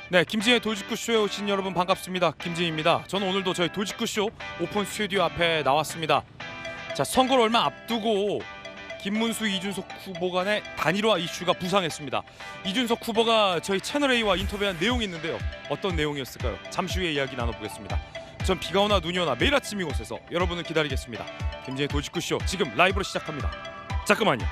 네, 김지희의 돌직구쇼에 오신 여러분 반갑습니다. 김지희입니다. 저는 오늘도 저희 돌직구쇼 오픈 스튜디오 앞에 나왔습니다. 자, 선거를 얼마 앞두고 김문수, 이준석 후보 간의 단일화 이슈가 부상했습니다. 이준석 후보가 저희 채널A와 인터뷰한 내용이 있는데요. 어떤 내용이었을까요? 잠시 후에 이야기 나눠보겠습니다. 전 비가 오나 눈이 오나 매일 아침 이곳에서 여러분을 기다리겠습니다. 김지희의 돌직구쇼 지금 라이브로 시작합니다. 잠깐만요.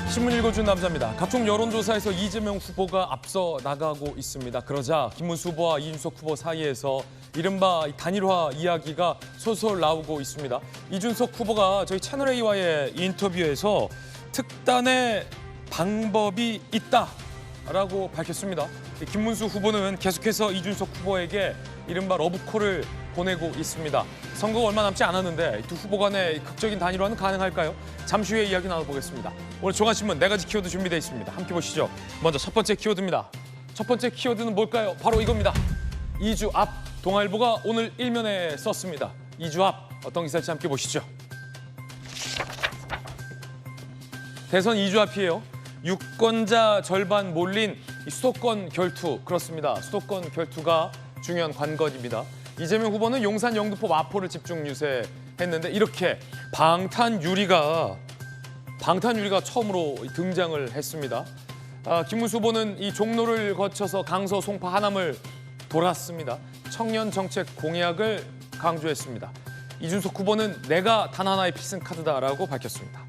신문 읽어준 남자입니다. 각종 여론조사에서 이재명 후보가 앞서 나가고 있습니다. 그러자 김문수 후보와 이준석 후보 사이에서 이른바 단일화 이야기가 솔솔 나오고 있습니다. 이준석 후보가 저희 채널A와의 인터뷰에서 특단의 방법이 있다라고 밝혔습니다. 김문수 후보는 계속해서 이준석 후보에게 이른바 러브콜을 보내고 있습니다. 선거가 얼마 남지 않았는데 두 후보 간의 극적인 단일화는 가능할까요? 잠시 후에 이야기 나눠보겠습니다. 오늘 종합신문 4가지 키워드 준비되어 있습니다. 함께 보시죠. 먼저 첫 번째 키워드입니다. 첫 번째 키워드는 뭘까요? 바로 이겁니다. 2주 앞. 동아일보가 오늘 일면에 썼습니다. 2주 앞. 어떤 기사일지 함께 보시죠. 대선 2주 앞이에요. 유권자 절반 몰린 수도권 결투. 그렇습니다. 수도권 결투가 중요한 관건입니다. 이재명 후보는 용산, 영등포, 마포를 집중 유세했는데 이렇게 방탄유리가 처음으로 등장을 했습니다. 김문수 후보는 이 종로를 거쳐서 강서, 송파, 하남을 돌았습니다. 청년 정책 공약을 강조했습니다. 이준석 후보는 내가 단 하나의 필승카드다라고 밝혔습니다.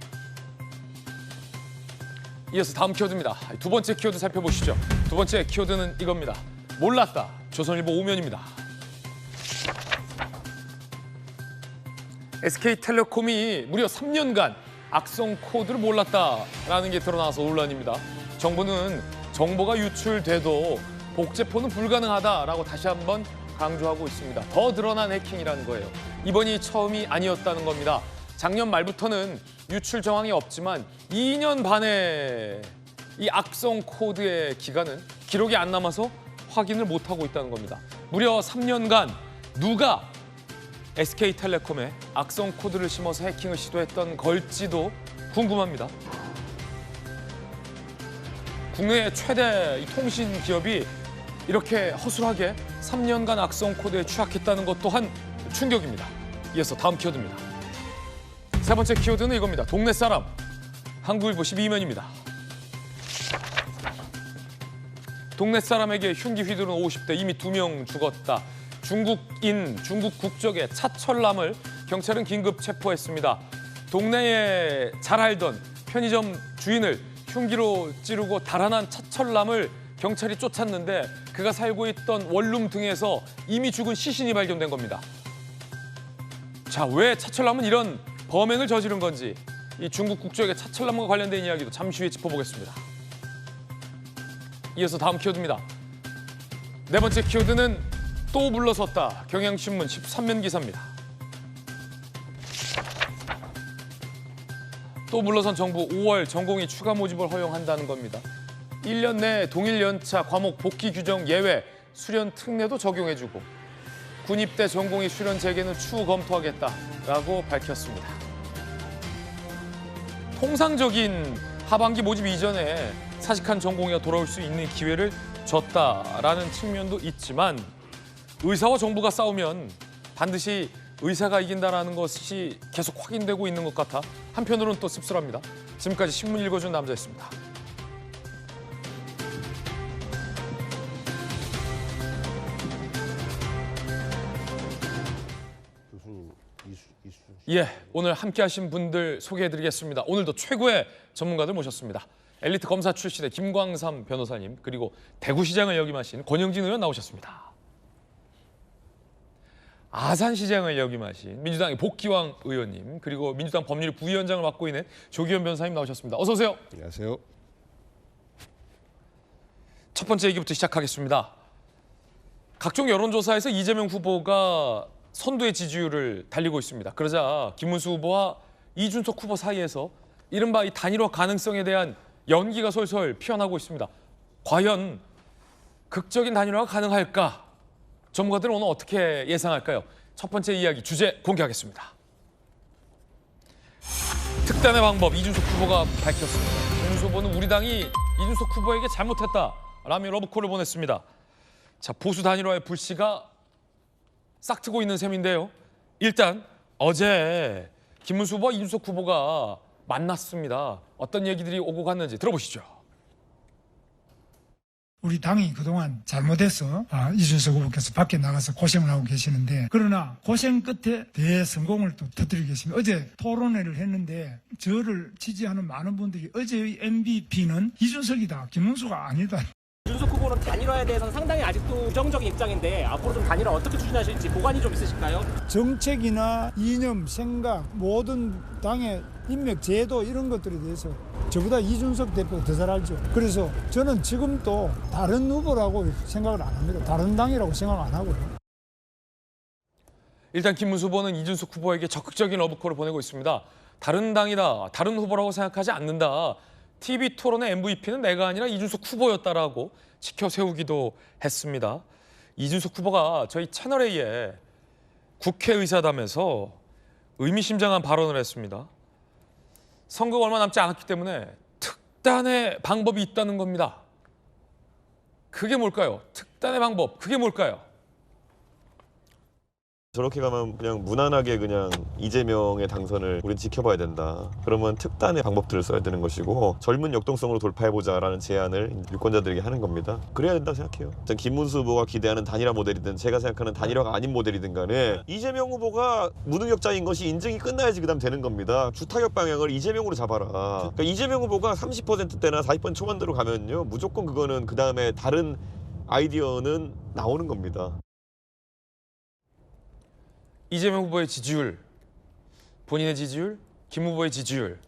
이어서 다음 키워드입니다. 두 번째 키워드 살펴보시죠. 두 번째 키워드는 이겁니다. 몰랐다. 조선일보 5면입니다. SK텔레콤이 무려 3년간 악성 코드를 몰랐다라는 게 드러나서 논란입니다. 정부는 정보가 유출돼도 복제포는 불가능하다라고 다시 한번 강조하고 있습니다. 더 드러난 해킹이라는 거예요. 이번이 처음이 아니었다는 겁니다. 작년 말부터는 유출 정황이 없지만 2년 반의 이 악성 코드의 기록이 안 남아서 확인을 못하고 있다는 겁니다. 무려 3년간 누가 SK텔레콤에 악성 코드를 심어서 해킹을 시도했던 걸지도 궁금합니다. 국내 최대 통신 기업이 이렇게 허술하게 3년간 악성 코드에 취약했다는 것 또한 충격입니다. 이어서 다음 키워드입니다. 세 번째 키워드는 이겁니다. 동네 사람. 한국일보 12면입니다. 동네 사람에게 흉기 휘두른 50대 이미 2명 죽었다. 중국 국적의 차철남을 경찰은 긴급 체포했습니다. 동네에 잘 알던 편의점 주인을 흉기로 찌르고 달아난 차철남을 경찰이 쫓았는데 그가 살고 있던 원룸 등에서 이미 죽은 시신이 발견된 겁니다. 자, 왜 차철남은 이런 범행을 저지른 건지 이 중국 국적의 차철남과 관련된 이야기도 잠시 후에 짚어보겠습니다. 이어서 다음 키워드입니다. 네 번째 키워드는 또 물러섰다. 경향신문 13면 기사입니다. 또 물러선 정부 5월 전공의 추가 모집을 허용한다는 겁니다. 1년 내 동일 연차 과목 복귀 규정 예외, 수련 특례도 적용해주고 군입대 전공의 수련 재개는 추후 검토하겠다라고 밝혔습니다. 통상적인 하반기 모집 이전에 사직한 전공의가 돌아올 수 있는 기회를 줬다라는 측면도 있지만 의사와 정부가 싸우면 반드시 의사가 이긴다는 것이 계속 확인되고 있는 것 같아 한편으로는 또 씁쓸합니다. 지금까지 신문 읽어준 남자였습니다. 예, 오늘 함께하신 분들 소개해드리겠습니다. 오늘도 최고의 전문가들 모셨습니다. 엘리트 검사 출신의 김광삼 변호사님, 그리고 대구시장을 역임하신 권영진 의원 나오셨습니다. 아산시장을 역임하신 민주당의 복기왕 의원님, 그리고 민주당 법률 부위원장을 맡고 있는 조기현 변호사님 나오셨습니다. 어서 오세요. 안녕하세요. 첫 번째 얘기부터 시작하겠습니다. 각종 여론조사에서 이재명 후보가 선두의 지지율을 달리고 있습니다. 그러자 김문수 후보와 이준석 후보 사이에서 이른바 이 단일화 가능성에 대한 연기가 솔솔 피어나고 있습니다. 과연 극적인 단일화가 가능할까? 전문가들은 오늘 어떻게 예상할까요? 첫 번째 이야기 주제 공개하겠습니다. 특단의 방법 이준석 후보가 밝혔습니다. 이준석 후보는 우리 당이 이준석 후보에게 잘못했다라며 러브콜을 보냈습니다. 자, 보수 단일화의 불씨가 싹트고 있는 셈인데요. 일단 어제 김문수 후보와 이준석 후보가 만났습니다. 어떤 얘기들이 오고 갔는지 들어보시죠. 우리 당이 그동안 잘못해서 이준석 후보께서 밖에 나가서 고생을 하고 계시는데, 그러나 고생 끝에 대성공을 또 터뜨리고 계십니다. 어제 토론회를 했는데 저를 지지하는 많은 분들이 어제의 MVP는 이준석이다, 김문수가 아니다. 이준석 후보는 단일화에 대해서는 상당히 아직도 부정적인 입장인데 앞으로 좀 단일화 어떻게 추진하실지 보관이 좀 있으실까요? 정책이나 이념, 생각, 모든 당의 인맥, 제도 이런 것들에 대해서 저보다 이준석 대표가 더 잘 알죠. 그래서 저는 지금도 다른 후보라고 생각을 안 합니다. 다른 당이라고 생각 안 하고요. 일단 김문수 후보는 이준석 후보에게 적극적인 러브콜을 보내고 있습니다. 다른 당이다, 다른 후보라고 생각하지 않는다. TV 토론의 MVP는 내가 아니라 이준석 후보였다라고 지켜세우기도 했습니다. 이준석 후보가 저희 채널A에 국회의사담에서 의미심장한 발언을 했습니다. 선거가 얼마 남지 않았기 때문에 특단의 방법이 있다는 겁니다. 그게 뭘까요? 특단의 방법, 그게 뭘까요? 저렇게 가면 그냥 무난하게 그냥 이재명의 당선을 우린 지켜봐야 된다. 그러면 특단의 방법들을 써야 되는 것이고 젊은 역동성으로 돌파해보자라는 제안을 유권자들에게 하는 겁니다. 그래야 된다고 생각해요. 전 김문수 후보가 기대하는 단일화 모델이든 제가 생각하는 단일화가 아닌 모델이든 간에 이재명 후보가 무능력자인 것이 인증이 끝나야지 그다음 되는 겁니다. 주타격 방향을 이재명으로 잡아라. 그러니까 이재명 후보가 30%대나 40% 초반대로 가면요. 무조건 그거는 그다음에 다른 아이디어는 나오는 겁니다. 이재명 후보의 지지율, 본인의 지지율, 김 후보의 지지율,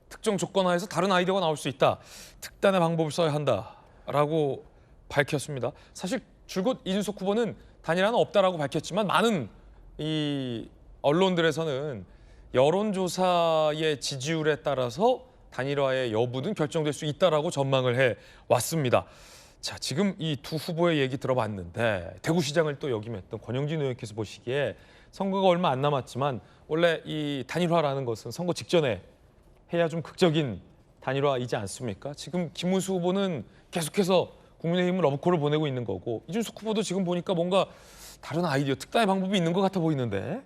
특정 조건 하에서 다른 아이디어가 나올 수 있다. 특단의 방법을 써야 한다라고 밝혔습니다. 사실 줄곧 이준석 후보는 단일화는 없다라고 밝혔지만 많은 이 언론들에서는 여론조사의 지지율에 따라서 단일화의 여부는 결정될 수 있다라고 전망을 해 왔습니다. 자, 지금 이 두 후보의 얘기 들어봤는데 대구시장을 또 역임했던 권영진 의원께서 보시기에 선거가 얼마 안 남았지만 원래 이 단일화라는 것은 선거 직전에 해야 좀 극적인 단일화이지 않습니까? 지금 김문수 후보는 계속해서 국민의힘은 러브콜을 보내고 있는 거고 이준석 후보도 지금 보니까 뭔가 다른 아이디어, 특단의 방법이 있는 것 같아 보이는데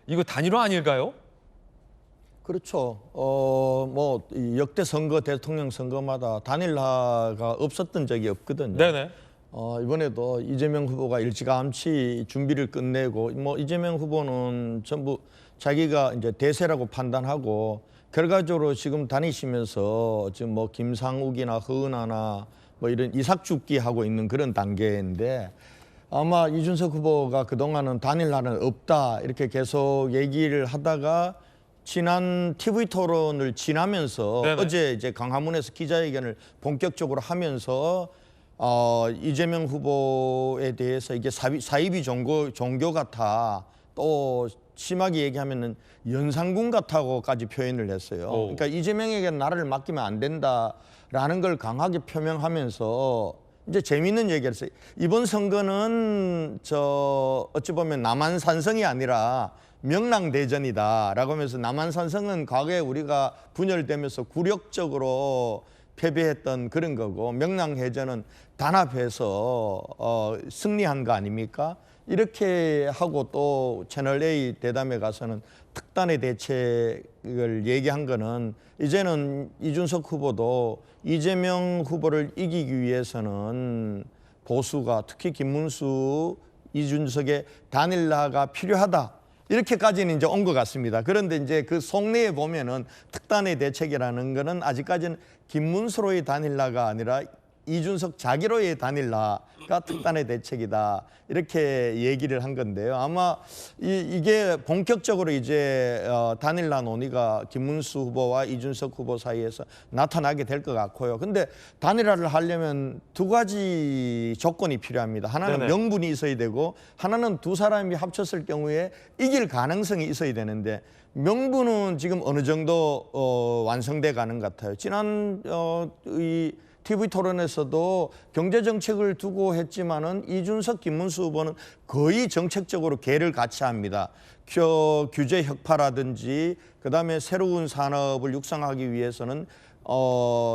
이거 단일화 아닐까요? 그렇죠. 이 역대 선거, 대통령 선거마다 단일화가 없었던 적이 없거든요. 네네. 이번에도 이재명 후보가 일찌감치 준비를 끝내고 이재명 후보는 전부 자기가 이제 대세라고 판단하고 결과적으로 지금 다니시면서 지금 김상욱이나 허은하나 이런 이삭죽기 하고 있는 그런 단계인데 아마 이준석 후보가 그동안은 단일화는 없다 이렇게 계속 얘기를 하다가 지난 TV 토론을 지나면서 네네. 어제 이제 광화문에서 기자회견을 본격적으로 하면서 이재명 후보에 대해서 이게 사이비 종교 같아, 또 심하게 얘기하면은 연상군 같다고까지 표현을 했어요. 그러니까 이재명에게 나라를 맡기면 안 된다라는 걸 강하게 표명하면서 이제 재미있는 얘기를 했어요. 이번 선거는 어찌 보면 남한산성이 아니라 명랑대전이다라고 하면서 남한산성은 과거에 우리가 분열되면서 굴욕적으로 패배했던 그런 거고 명랑해전은 단합해서 승리한 거 아닙니까? 이렇게 하고 또 채널A 대담에 가서는 특단의 대책을 얘기한 거는 이제는 이준석 후보도 이재명 후보를 이기기 위해서는 보수가 특히 김문수, 이준석의 단일화가 필요하다. 이렇게까지는 이제 온 것 같습니다. 그런데 이제 그 속내에 보면은 특단의 대책이라는 거는 아직까지는 김문수로의 단일화가 아니라 이준석 자기로의 단일화가 특단의 대책이다. 이렇게 얘기를 한 건데요. 아마 이게 본격적으로 이제 단일화 논의가 김문수 후보와 이준석 후보 사이에서 나타나게 될 것 같고요. 근데 단일화를 하려면 두 가지 조건이 필요합니다. 하나는 네네. 명분이 있어야 되고 하나는 두 사람이 합쳤을 경우에 이길 가능성이 있어야 되는데 명분은 지금 어느 정도 완성돼 가는 것 같아요. 지난 이 TV 토론에서도 경제 정책을 두고 했지만은 이준석, 김문수 후보는 거의 정책적으로 개를 같이 합니다. 규제 혁파라든지 그다음에 새로운 산업을 육성하기 위해서는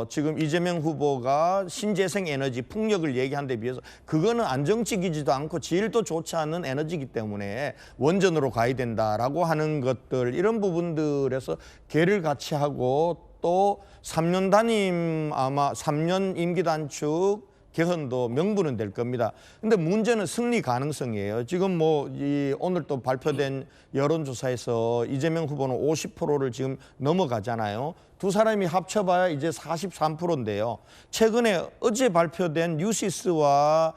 지금 이재명 후보가 신재생 에너지 풍력을 얘기한 데 비해서 그거는 안정적이지도 않고 질도 좋지 않은 에너지이기 때문에 원전으로 가야 된다라고 하는 것들 이런 부분들에서 개를 같이 하고 또 3년 단임 아마 3년 임기 단축 개헌도 명분은 될 겁니다. 근데 문제는 승리 가능성이에요. 지금 뭐 오늘 또 발표된 여론조사에서 이재명 후보는 50%를 지금 넘어가잖아요. 두 사람이 합쳐봐야 이제 43%인데요. 최근에 어제 발표된 뉴시스와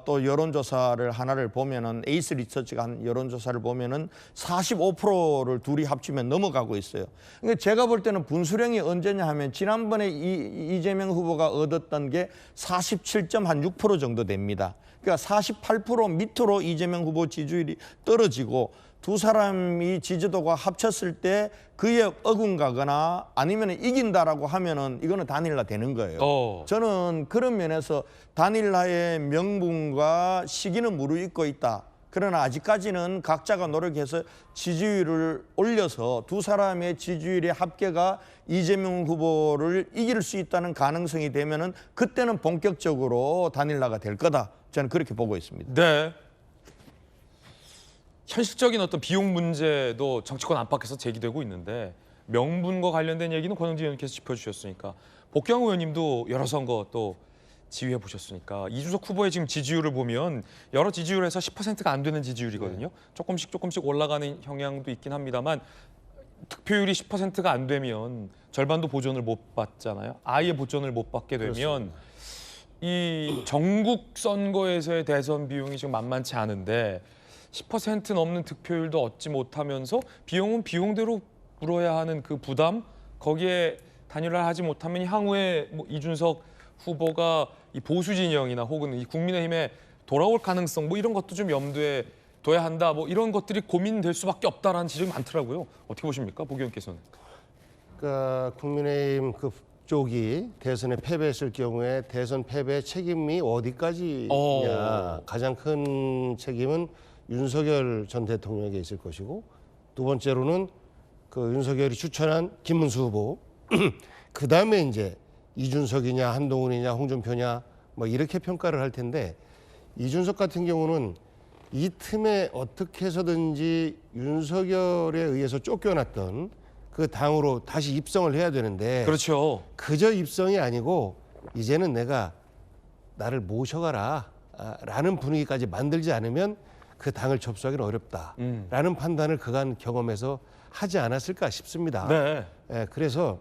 또 여론조사를 하나를 보면은 에이스 리서치가 한 여론조사를 보면은 45%를 둘이 합치면 넘어가고 있어요. 그러니까 제가 볼 때는 분수령이 언제냐 하면 지난번에 이재명 후보가 얻었던 게 47.6% 정도 됩니다. 그러니까 48% 밑으로 이재명 후보 지지율이 떨어지고 두 사람이 지지도가 합쳤을 때 그에 어긋가거나 아니면 이긴다라고 하면은 이거는 단일화 되는 거예요. 저는 그런 면에서 단일화의 명분과 시기는 무르익고 있다. 그러나 아직까지는 각자가 노력해서 지지율을 올려서 두 사람의 지지율의 합계가 이재명 후보를 이길 수 있다는 가능성이 되면은 그때는 본격적으로 단일화가 될 거다. 저는 그렇게 보고 있습니다. 네. 현실적인 어떤 비용 문제도 정치권 안팎에서 제기되고 있는데 명분과 관련된 얘기는 권영진 의원님께서 짚어주셨으니까 복경 의원님도 여러 선거 또 지휘해 보셨으니까 이준석 후보의 지금 지지율을 보면 여러 지지율에서 10%가 안 되는 지지율이거든요. 조금씩 올라가는 경향도 있긴 합니다만 득표율이 10%가 안 되면 절반도 보존을 못 받잖아요. 아예 보존을 못 받게 되면 그렇습니다. 이 전국 선거에서의 대선 비용이 지금 만만치 않은데 10% 넘는 득표율도 얻지 못하면서 비용은 비용대로 물어야 하는 그 부담 거기에 단일화하지 못하면 향후에 뭐 이준석 후보가 이 보수 진영이나 혹은 이 국민의힘에 돌아올 가능성 뭐 이런 것도 좀 염두에 둬야 한다 뭐 이런 것들이 고민될 수밖에 없다라는 지적이 많더라고요. 어떻게 보십니까, 복 의원께서는? 그러니까 국민의힘 쪽이 대선에 패배했을 경우에 대선 패배 책임이 어디까지냐 가장 큰 책임은 윤석열 전 대통령에게 있을 것이고 두 번째로는 그 윤석열이 추천한 김문수 후보 그 다음에 이제 이준석이냐 한동훈이냐 홍준표냐 뭐 이렇게 평가를 할 텐데 이준석 같은 경우는 이 틈에 어떻게 해서든지 윤석열에 의해서 쫓겨났던 그 당으로 다시 입성을 해야 되는데 그렇죠. 그저 입성이 아니고 이제는 내가 나를 모셔가라 라는 분위기까지 만들지 않으면 그 당을 접수하기는 어렵다라는 판단을 그간 경험에서 하지 않았을까 싶습니다. 네. 예, 그래서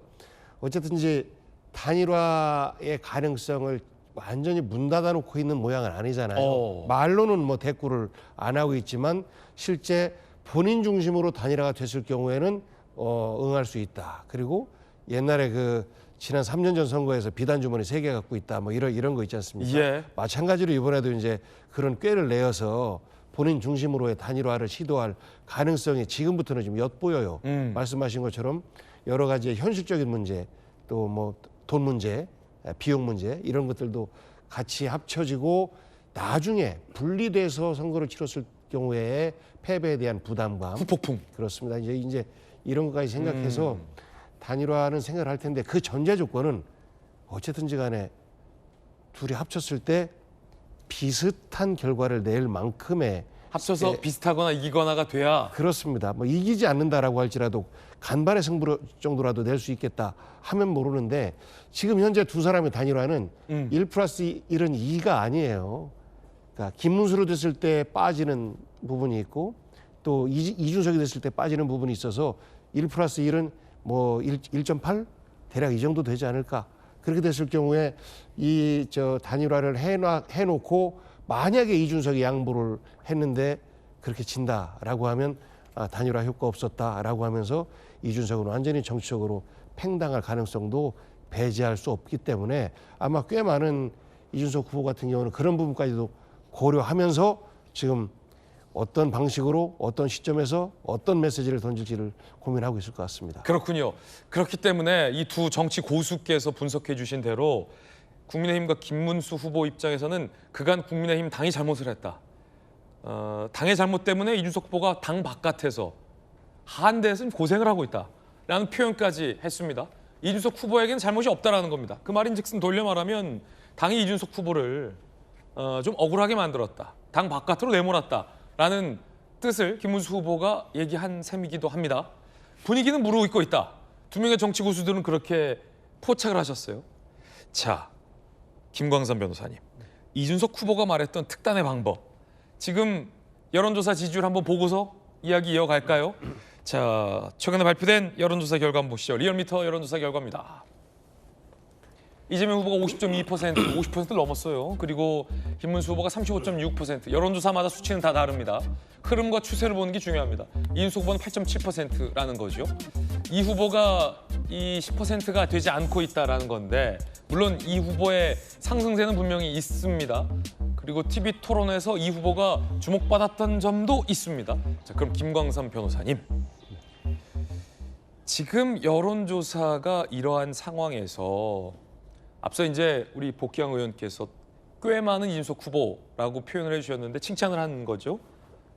어쨌든 이제 단일화의 가능성을 완전히 문 닫아놓고 있는 모양은 아니잖아요. 말로는 뭐 대꾸를 안 하고 있지만 실제 본인 중심으로 단일화가 됐을 경우에는 응할 수 있다. 그리고 옛날에 그 지난 3년 전 선거에서 비단 주머니 3개 갖고 있다. 뭐 이런 거 있지 않습니까? 예. 마찬가지로 이번에도 이제 그런 꾀를 내어서 본인 중심으로의 단일화를 시도할 가능성이 지금부터는 좀 엿보여요. 말씀하신 것처럼 여러 가지 현실적인 문제, 또 뭐 돈 문제, 비용 문제 이런 것들도 같이 합쳐지고 나중에 분리돼서 선거를 치렀을 경우에 패배에 대한 부담감, 후폭풍. 그렇습니다. 이제 이런 것까지 생각해서 단일화는 생각을 할 텐데 그 전제 조건은 어쨌든지 간에 둘이 합쳤을 때 비슷한 결과를 낼 만큼의 합쳐서 비슷하거나 이기거나가 돼야 그렇습니다. 뭐 이기지 않는다라고 할지라도 간발의 승부 정도라도 낼 수 있겠다 하면 모르는데 지금 현재 두 사람의 단일화는 1+1은 2가 아니에요. 그러니까 김문수로 됐을 때 빠지는 부분이 있고 또 이준석이 됐을 때 빠지는 부분이 있어서 1+1은 뭐 1.8 대략 이 정도 되지 않을까. 그렇게 됐을 경우에 이 단일화를 해놓고 만약에 이준석이 양보를 했는데 그렇게 진다라고 하면 단일화 효과 없었다라고 하면서 이준석은 완전히 정치적으로 팽당할 가능성도 배제할 수 없기 때문에 아마 꽤 많은 이준석 후보 같은 경우는 그런 부분까지도 고려하면서 지금 어떤 방식으로 어떤 시점에서 어떤 메시지를 던질지를 고민하고 있을 것 같습니다. 그렇군요. 그렇기 때문에 이 두 정치 고수께서 분석해 주신 대로 국민의힘과 김문수 후보 입장에서는 그간 국민의힘 당이 잘못을 했다. 당의 잘못 때문에 이준석 후보가 당 바깥에서 한대에서 고생을 하고 있다라는 표현까지 했습니다. 이준석 후보에게는 잘못이 없다라는 겁니다. 그 말인즉슨 돌려 말하면 당이 이준석 후보를 좀 억울하게 만들었다. 당 바깥으로 내몰았다라는 뜻을 김문수 후보가 얘기한 셈이기도 합니다. 분위기는 무르익고 있다. 두 명의 정치 고수들은 그렇게 포착을 하셨어요. 자, 김광선 변호사님. 이준석 후보가 말했던 특단의 방법. 지금 여론조사 지지율 한번 보고서 이야기 이어갈까요? 자, 최근에 발표된 여론조사 결과 한번 보시죠. 리얼미터 여론조사 결과입니다. 이재명 후보가 50.2%, 50%를 넘었어요. 그리고 김문수 후보가 35.6%. 여론조사마다 수치는 다 다릅니다. 흐름과 추세를 보는 게 중요합니다. 이준석 후보는 8.7%라는 거죠. 이 후보가 이 10%가 되지 않고 있다라는 건데 물론 이 후보의 상승세는 분명히 있습니다. 그리고 TV 토론에서 이 후보가 주목받았던 점도 있습니다. 자, 그럼 김광선 변호사님. 지금 여론조사가 이러한 상황에서 앞서 이제 우리 복귀양 의원께서 꽤 많은 이준석 후보라고 표현을 해주셨는데 칭찬을 한 거죠.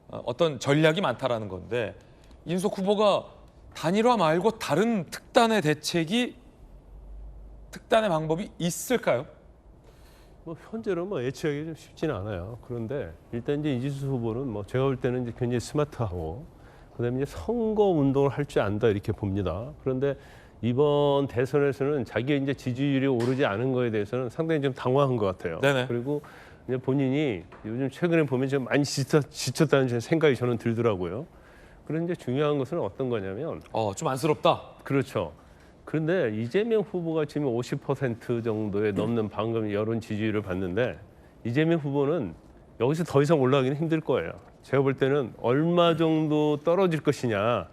어떤 전략이 많다라는 건데 이준석 후보가 단일화 말고 다른 특단의 방법이 있을까요? 뭐 현재는 뭐 예측하기 좀 쉽지는 않아요. 그런데 일단 이제 이준석 후보는 뭐 제가 볼 때는 이제 굉장히 스마트하고 그다음에 이제 선거 운동을 할 줄 안다 이렇게 봅니다. 그런데 이번 대선에서는 자기의 이제 지지율이 오르지 않은 거에 대해서는 상당히 좀 당황한 것 같아요. 네네. 그리고 이제 본인이 요즘 최근에 보면 좀 많이 지쳤다는 생각이 저는 들더라고요. 그런데 중요한 것은 어떤 거냐면 좀 안쓰럽다. 그렇죠. 그런데 이재명 후보가 지금 50% 정도에 넘는 방금 여론 지지율을 봤는데 이재명 후보는 여기서 더 이상 올라가기는 힘들 거예요. 제가 볼 때는 얼마 정도 떨어질 것이냐.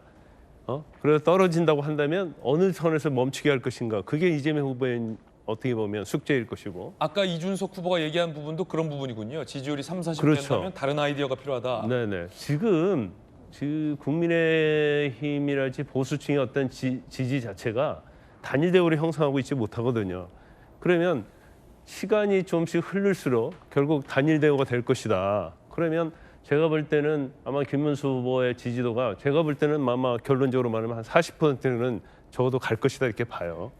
그래서 떨어진다고 한다면 어느 선에서 멈추게 할 것인가. 그게 이재명 후보의 어떻게 보면 숙제일 것이고. 아까 이준석 후보가 얘기한 부분도 그런 부분이군요. 지지율이 30, 40 그렇죠. 된다면 다른 아이디어가 필요하다. 네네. 지금 국민의힘이랄지 보수층의 어떤 지지 자체가 단일 대우를 형성하고 있지 못하거든요. 그러면 시간이 좀씩 흐를수록 결국 단일 대우가 될 것이다. 그러면 제가 볼 때는 아마 김문수 후보의 지지도가 제가 볼 때는 아마 결론적으로 말하면 한 40%는 적어도 갈 것이다 이렇게 봐요.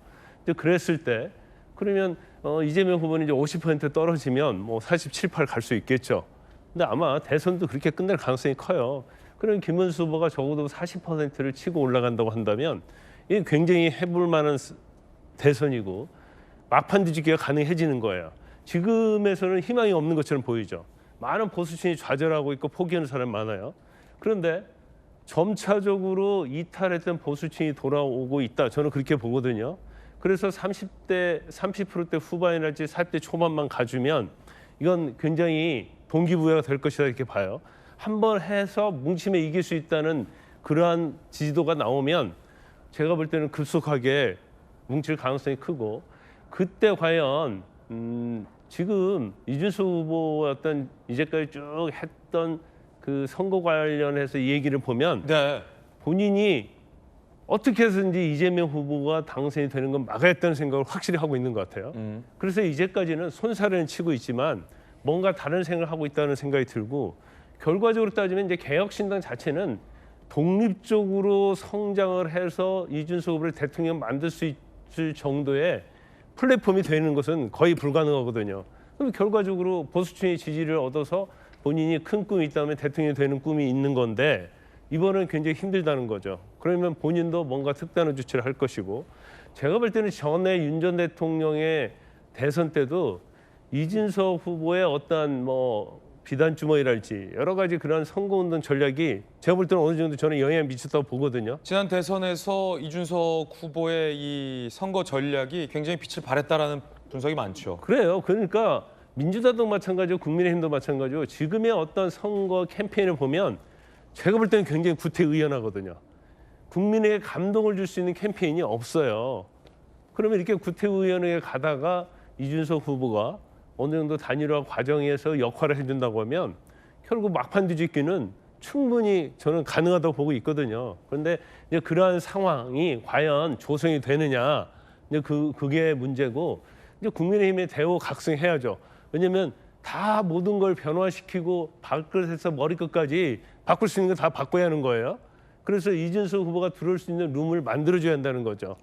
근데 그랬을 때 그러면 이재명 후보는 이제 50% 떨어지면 뭐 47, 8 갈 수 있겠죠. 근데 아마 대선도 그렇게 끝날 가능성이 커요. 그럼 김문수 후보가 적어도 40%를 치고 올라간다고 한다면 이게 굉장히 해볼 만한 대선이고 막판 뒤집기가 가능해지는 거예요. 지금에서는 희망이 없는 것처럼 보이죠. 많은 보수층이 좌절하고 있고 포기하는 사람이 많아요. 그런데 점차적으로 이탈했던 보수층이 돌아오고 있다. 저는 그렇게 보거든요. 그래서 30% 후반이랄지 40대 초반만 가주면 이건 굉장히 동기부여가 될 것이다 이렇게 봐요. 한번 해서 뭉치면 이길 수 있다는 그러한 지지도가 나오면 제가 볼 때는 급속하게 뭉칠 가능성이 크고 그때 과연 지금 이준석 후보 어떤 이제까지 쭉 했던 그 선거 관련해서 이 얘기를 보면 네. 본인이 어떻게 해서든지 이재명 후보가 당선이 되는 건 막아야겠다는 생각을 확실히 하고 있는 것 같아요. 그래서 이제까지는 손살은 치고 있지만 뭔가 다른 생각을 하고 있다는 생각이 들고 결과적으로 따지면 이제 개혁신당 자체는 독립적으로 성장을 해서 이준석 후보를 대통령 만들 수 있을 정도의 플랫폼이 되는 것은 거의 불가능하거든요. 그럼 결과적으로 보수층의 지지를 얻어서 본인이 큰 꿈이 있다면 대통령이 되는 꿈이 있는 건데 이번은 굉장히 힘들다는 거죠. 그러면 본인도 뭔가 특단의 조치를 할 것이고 제가 볼 때는 전에 윤 전 대통령의 대선 때도 이준석 후보의 어떠한 뭐 비단 주머니랄지 여러 가지 그런 선거운동 전략이 제가 볼 때는 어느 정도 저는 영향을 미쳤다고 보거든요. 지난 대선에서 이준석 후보의 이 선거 전략이 굉장히 빛을 발했다라는 분석이 많죠. 그래요. 그러니까 민주당도 마찬가지고 국민의힘도 마찬가지고 지금의 어떤 선거 캠페인을 보면 제가 볼 때는 굉장히 구태의연하거든요. 국민에게 감동을 줄 수 있는 캠페인이 없어요. 그러면 이렇게 구태의연하게 가다가 이준석 후보가 어느 정도 단일화 과정에서 역할을 해준다고 하면 결국 막판 뒤집기는 충분히 저는 가능하다고 보고 있거든요. 그런데 이제 그러한 상황이 과연 조성이 되느냐 이제 그게 문제고 이제 국민의힘에 대우 각성해야죠. 왜냐하면 다 모든 걸 변화시키고 발끝에서 머리끝까지 바꿀 수 있는 거 다 바꿔야 하는 거예요. 그래서 이준석 후보가 들어올 수 있는 룸을 만들어줘야 한다는 거죠.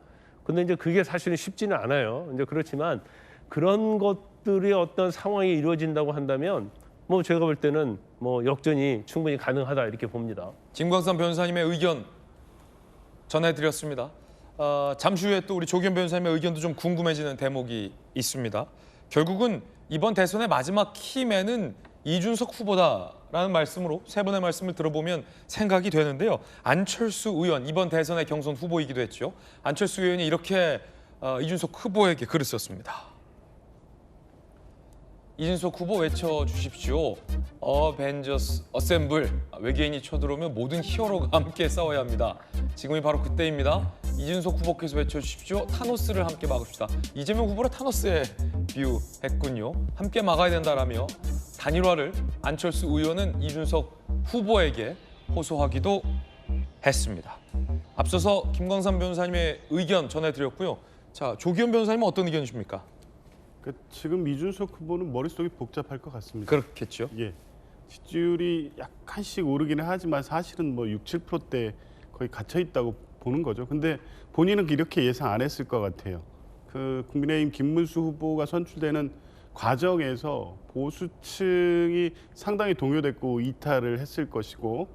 근데 이제 그게 사실은 쉽지는 않아요. 이제 그렇지만 그런 것들이 어떤 상황이 이루어진다고 한다면 뭐 제가 볼 때는 뭐 역전이 충분히 가능하다 이렇게 봅니다. 김광삼 변호사님의 의견 전해드렸습니다. 잠시 후에 또 우리 조기현 변호사님의 의견도 좀 궁금해지는 대목이 있습니다. 결국은 이번 대선의 마지막 키맨은 이준석 후보다라는 말씀으로 세 분의 말씀을 들어보면 생각이 되는데요. 안철수 의원, 이번 대선의 경선 후보이기도 했죠. 안철수 의원이 이렇게 이준석 후보에게 글을 썼습니다. 이준석 후보 외쳐주십시오. 어벤져스 어셈블. 외계인이 쳐들어오면 모든 히어로가 함께 싸워야 합니다. 지금이 바로 그때입니다. 이준석 후보께서 외쳐주십시오. 타노스를 함께 막읍시다. 이재명 후보를 타노스에 비유했군요. 함께 막아야 된다라며 단일화를 안철수 의원은 이준석 후보에게 호소하기도 했습니다. 앞서서 김광삼 변호사님의 의견 전해드렸고요. 자, 조기현 변호사님은 어떤 의견이십니까? 지금 이준석 후보는 머릿속이 복잡할 것 같습니다. 그렇겠죠. 예, 지지율이 약간씩 오르기는 하지만 사실은 뭐 6, 7%대 거의 갇혀 있다고 보는 거죠. 근데 본인은 이렇게 예상 안 했을 것 같아요. 그 국민의힘 김문수 후보가 선출되는 과정에서 보수층이 상당히 동요됐고 이탈을 했을 것이고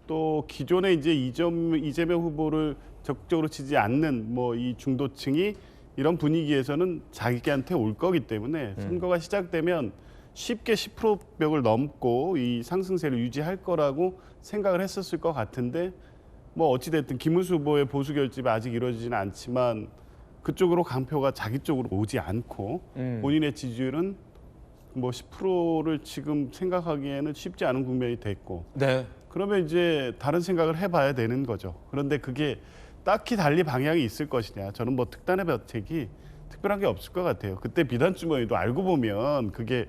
또 기존에 이제 이재명 후보를 적극적으로 지지 않는 뭐 이 중도층이 이런 분위기에서는 자기한테 올 거기 때문에 선거가 시작되면 쉽게 10% 벽을 넘고 이 상승세를 유지할 거라고 생각을 했었을 것 같은데 뭐 어찌됐든 김문수 후보의 보수 결집이 아직 이루어지지는 않지만 그쪽으로 강표가 자기 쪽으로 오지 않고 본인의 지지율은 뭐 10%를 지금 생각하기에는 쉽지 않은 국면이 됐고 네. 그러면 이제 다른 생각을 해봐야 되는 거죠. 그런데 그게 딱히 달리 방향이 있을 것이냐. 저는 뭐 특단의 대책이 특별한 게 없을 것 같아요. 그때 비단 주머니도 알고 보면 그게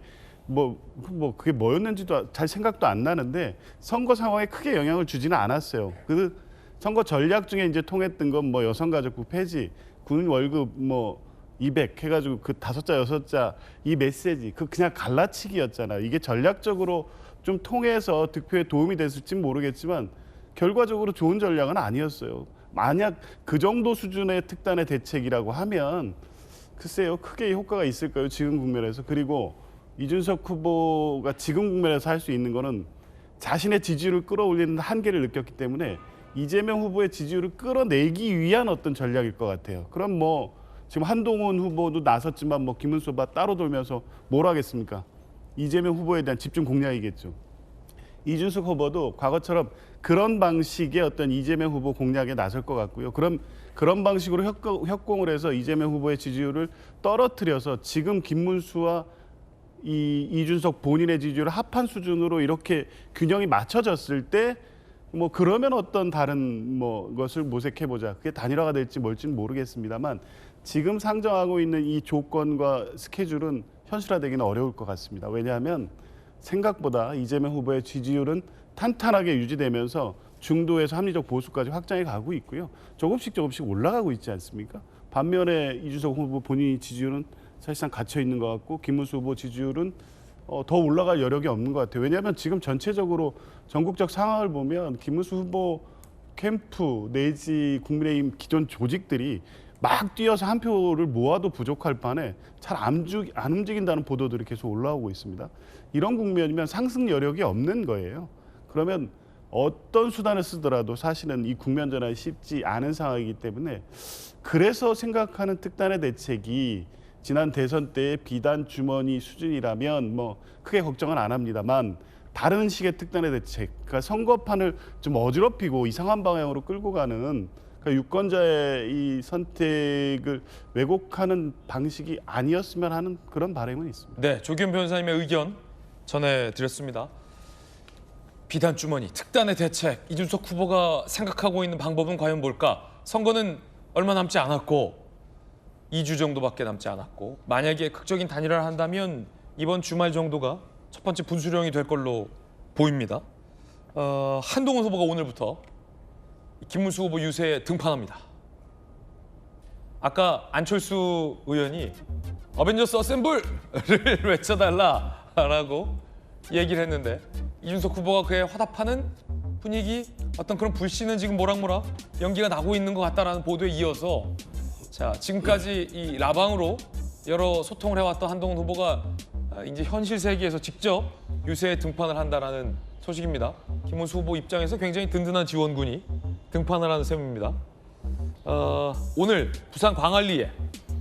그게 뭐였는지도 잘 생각도 안 나는데 선거 상황에 크게 영향을 주지는 않았어요. 그 선거 전략 중에 이제 통했던 건 뭐 여성가족부 폐지, 군 월급 뭐 200 해가지고 그 5자 6자 이 메시지 그냥 갈라치기였잖아. 이게 전략적으로 좀 통해서 득표에 도움이 됐을지 모르겠지만 결과적으로 좋은 전략은 아니었어요. 만약 그 정도 수준의 특단의 대책이라고 하면 글쎄요 크게 효과가 있을까요? 지금 국면에서. 그리고 이준석 후보가 지금 국면에서 할 수 있는 거는 자신의 지지율을 끌어올리는 한계를 느꼈기 때문에 이재명 후보의 지지율을 끌어내기 위한 어떤 전략일 것 같아요. 그럼 뭐 지금 한동훈 후보도 나섰지만 뭐 김문수 후보가 따로 돌면서 뭘 하겠습니까? 이재명 후보에 대한 집중 공략이겠죠. 이준석 후보도 과거처럼 그런 방식의 어떤 이재명 후보 공략에 나설 것 같고요. 그런 방식으로 협공을 해서 이재명 후보의 지지율을 떨어뜨려서 지금 김문수와 이준석 본인의 지지율을 합한 수준으로 이렇게 균형이 맞춰졌을 때 뭐 그러면 어떤 다른 뭐 것을 모색해 보자. 그게 단일화가 될지 뭘지는 모르겠습니다만 지금 상정하고 있는 이 조건과 스케줄은 현실화되기는 어려울 것 같습니다. 왜냐하면 생각보다 이재명 후보의 지지율은 탄탄하게 유지되면서 중도에서 합리적 보수까지 확장해 가고 있고요. 조금씩 올라가고 있지 않습니까? 반면에 이준석 후보 본인의 지지율은 사실상 갇혀 있는 것 같고 김문수 후보 지지율은 더 올라갈 여력이 없는 것 같아요. 왜냐하면 지금 전체적으로 전국적 상황을 보면 김문수 후보 캠프 내지 국민의힘 기존 조직들이 막 뛰어서 한 표를 모아도 부족할 판에 잘 안 움직인다는 보도들이 계속 올라오고 있습니다. 이런 국면이면 상승 여력이 없는 거예요. 그러면 어떤 수단을 쓰더라도 사실은 이 국면 전환이 쉽지 않은 상황이기 때문에 그래서 생각하는 특단의 대책이 지난 대선 때의 비단 주머니 수준이라면 뭐 크게 걱정은 안 합니다만 다른 식의 특단의 대책, 그러니까 선거판을 좀 어지럽히고 이상한 방향으로 끌고 가는 그러니까 유권자의 이 선택을 왜곡하는 방식이 아니었으면 하는 그런 바람은 있습니다. 네, 조기현 변호사님의 의견 전해드렸습니다. 비단 주머니, 특단의 대책, 이준석 후보가 생각하고 있는 방법은 과연 뭘까? 선거는 얼마 남지 않았고 2주 정도밖에 남지 않았고 만약에 극적인 단일화를 한다면 이번 주말 정도가 첫 번째 분수령이 될 걸로 보입니다. 한동훈 후보가 오늘부터 김문수 후보 유세에 등판합니다. 아까 안철수 의원이 어벤져스 어셈블을 외쳐달라라고 얘기를 했는데 이준석 후보가 그에 화답하는 분위기, 어떤 그런 불씨는 지금 모락모락 연기가 나고 있는 것 같다라는 보도에 이어서 자, 지금까지 이 라방으로 여러 소통을 해왔던 한동훈 후보가 이제 현실 세계에서 직접 유세에 등판을 한다라는 소식입니다. 김문수 후보 입장에서 굉장히 든든한 지원군이 등판을 하는 셈입니다. 오늘 부산 광안리에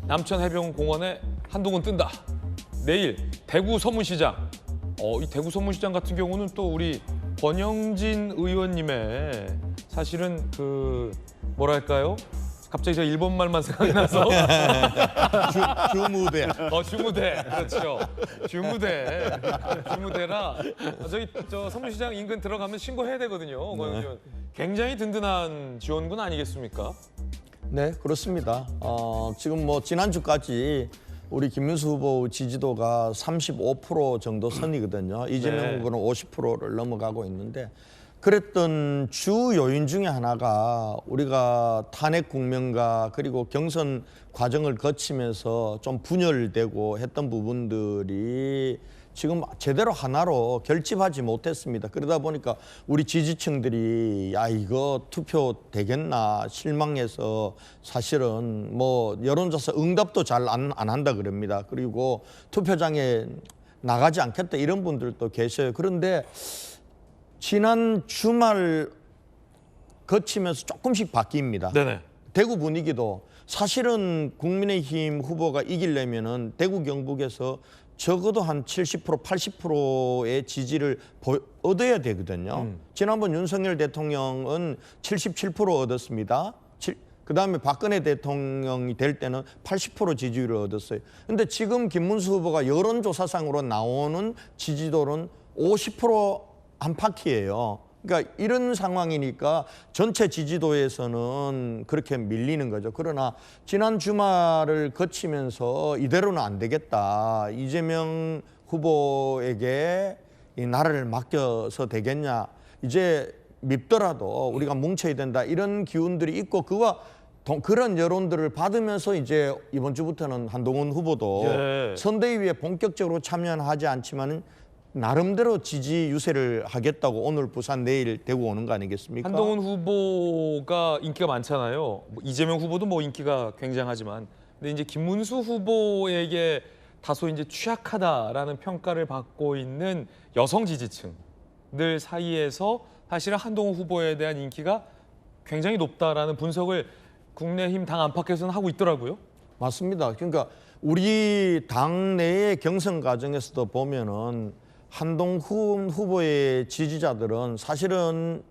남천해변공원에 한동훈 뜬다. 내일 대구 서문시장. 이 대구 서문시장 같은 경우는 또 우리 권영진 의원님의 사실은 그 뭐랄까요? 갑자기 저 일본 말만 생각이 나서 주무대. 주무대 그렇죠. 주무대라 저희 저 서문시장 인근 들어가면 신고해야 되거든요. 권영진. 굉장히 든든한 지원군 아니겠습니까? 네, 그렇습니다. 지금 뭐 지난주까지 우리 김문수 후보 지지도가 35% 정도 선이거든요. 이재명 후보는 50%를 넘어가고 있는데 그랬던 주 요인 중에 하나가 우리가 탄핵 국면과 그리고 경선 과정을 거치면서 좀 분열되고 했던 부분들이 지금 제대로 하나로 결집하지 못했습니다. 그러다 보니까 우리 지지층들이 야 이거 투표 되겠나 실망해서 사실은 뭐 여론조사 응답도 잘 안 한다 그럽니다. 그리고 투표장에 나가지 않겠다 이런 분들도 계셔요. 그런데 지난 주말 거치면서 조금씩 바뀝니다. 네네. 대구 분위기도 사실은 국민의힘 후보가 이기려면은 대구 경북에서 적어도 한 70% 80%의 지지를 얻어야 되거든요. 지난번 윤석열 대통령은 77% 얻었습니다. 그다음에 박근혜 대통령이 될 때는 80% 지지율을 얻었어요. 근데 지금 김문수 후보가 여론조사상으로 나오는 지지도는 50% 안팎이에요. 그러니까 이런 상황이니까 전체 지지도에서는 그렇게 밀리는 거죠. 그러나 지난 주말을 거치면서 이대로는 안 되겠다. 이재명 후보에게 이 나라를 맡겨서 되겠냐. 이제 밉더라도 우리가 뭉쳐야 된다. 이런 기운들이 있고 그런 여론들을 받으면서 이제 이번 주부터는 한동훈 후보도 선대위에 본격적으로 참여하지 않지만은 나름대로 지지 유세를 하겠다고 오늘 부산 내일 대구 오는 거 아니겠습니까? 한동훈 후보가 인기가 많잖아요. 뭐 이재명 후보도 뭐 인기가 굉장하지만 근데 이제 김문수 후보에게 다소 이제 취약하다라는 평가를 받고 있는 여성 지지층들 사이에서 사실은 한동훈 후보에 대한 인기가 굉장히 높다라는 분석을 국민의힘 당 안팎에서는 하고 있더라고요. 맞습니다. 그러니까 우리 당 내의 경선 과정에서도 보면은 한동훈 후보의 지지자들은 사실은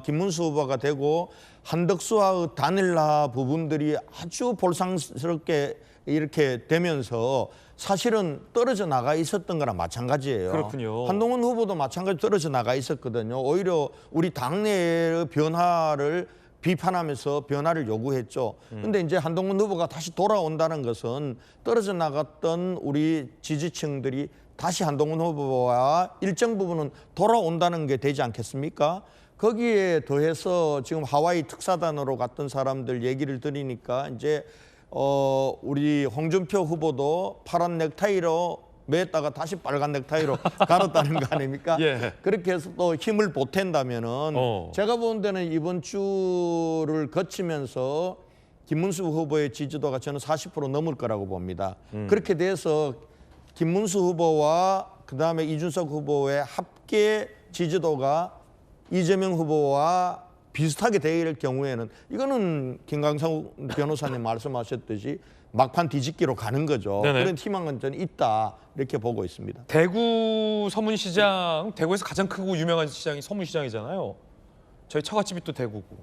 김문수 후보가 되고 한덕수와의 단일화 부분들이 아주 볼상스럽게 이렇게 되면서 사실은 떨어져 나가 있었던 거랑 마찬가지예요. 그렇군요. 한동훈 후보도 마찬가지로 떨어져 나가 있었거든요. 오히려 우리 당내의 변화를 비판하면서 변화를 요구했죠. 그런데 이제 한동훈 후보가 다시 돌아온다는 것은 떨어져 나갔던 우리 지지층들이 다시 한동훈 후보와 일정 부분은 돌아온다는 게 되지 않겠습니까? 거기에 더해서 지금 하와이 특사단으로 갔던 사람들 얘기를 들으니까 이제 우리 홍준표 후보도 파란 넥타이로 매다가 다시 빨간 넥타이로 갈았다는 거 아닙니까? 예. 그렇게 해서 또 힘을 보탠다면은 제가 보는 데는 이번 주를 거치면서 김문수 후보의 지지도가 저는 40% 넘을 거라고 봅니다. 그렇게 돼서 김문수 후보와 그다음에 이준석 후보의 합계 지지도가 이재명 후보와 비슷하게 될 경우에는 이거는 김광석 변호사님 말씀하셨듯이 막판 뒤집기로 가는 거죠. 네네. 그런 희망은 저는 있다 이렇게 보고 있습니다. 대구 서문시장, 대구에서 가장 크고 유명한 시장이 서문시장이잖아요. 저희 처갓집이 또 대구고,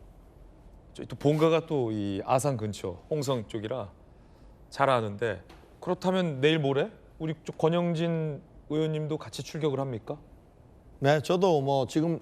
저희 또 본가가 또 이 아산 근처 홍성 쪽이라 잘 아는데 그렇다면 내일 모레 우리 쪽 권영진 의원님도 같이 출격을 합니까? 네, 저도 뭐 지금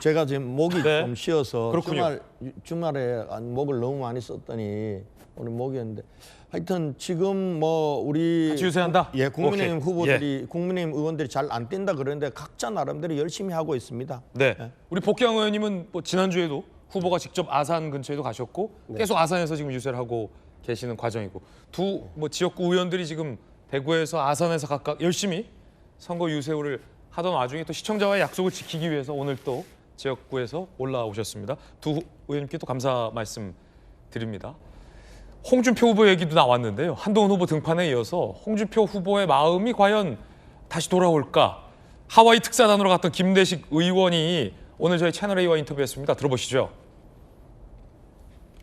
제가 지금 목이 네. 좀 쉬어서 그렇군요. 주말에 목을 너무 많이 썼더니 오늘 목이었는데 하여튼 지금 뭐 우리 같이 유세한다? 예, 국민의힘 오케이. 후보들이 국민의힘 의원들이 잘 안 뛴다 그러는데 각자 나름대로 열심히 하고 있습니다. 네. 네. 우리 복경 의원님은 뭐 지난주에도 후보가 직접 아산 근처에도 가셨고 계속 아산에서 지금 유세를 하고 계시는 과정이고 두 뭐 지역구 의원들이 지금 대구에서 아산에서 각각 열심히 선거 유세를 하던 와중에 또 시청자와의 약속을 지키기 위해서 오늘 또 지역구에서 올라오셨습니다. 두 의원님께 또 감사 말씀 드립니다. 홍준표 후보 얘기도 나왔는데요. 한동훈 후보 등판에 이어서 홍준표 후보의 마음이 과연 다시 돌아올까? 하와이 특사단으로 갔던 김대식 의원이 오늘 저희 채널A와 인터뷰했습니다. 들어보시죠.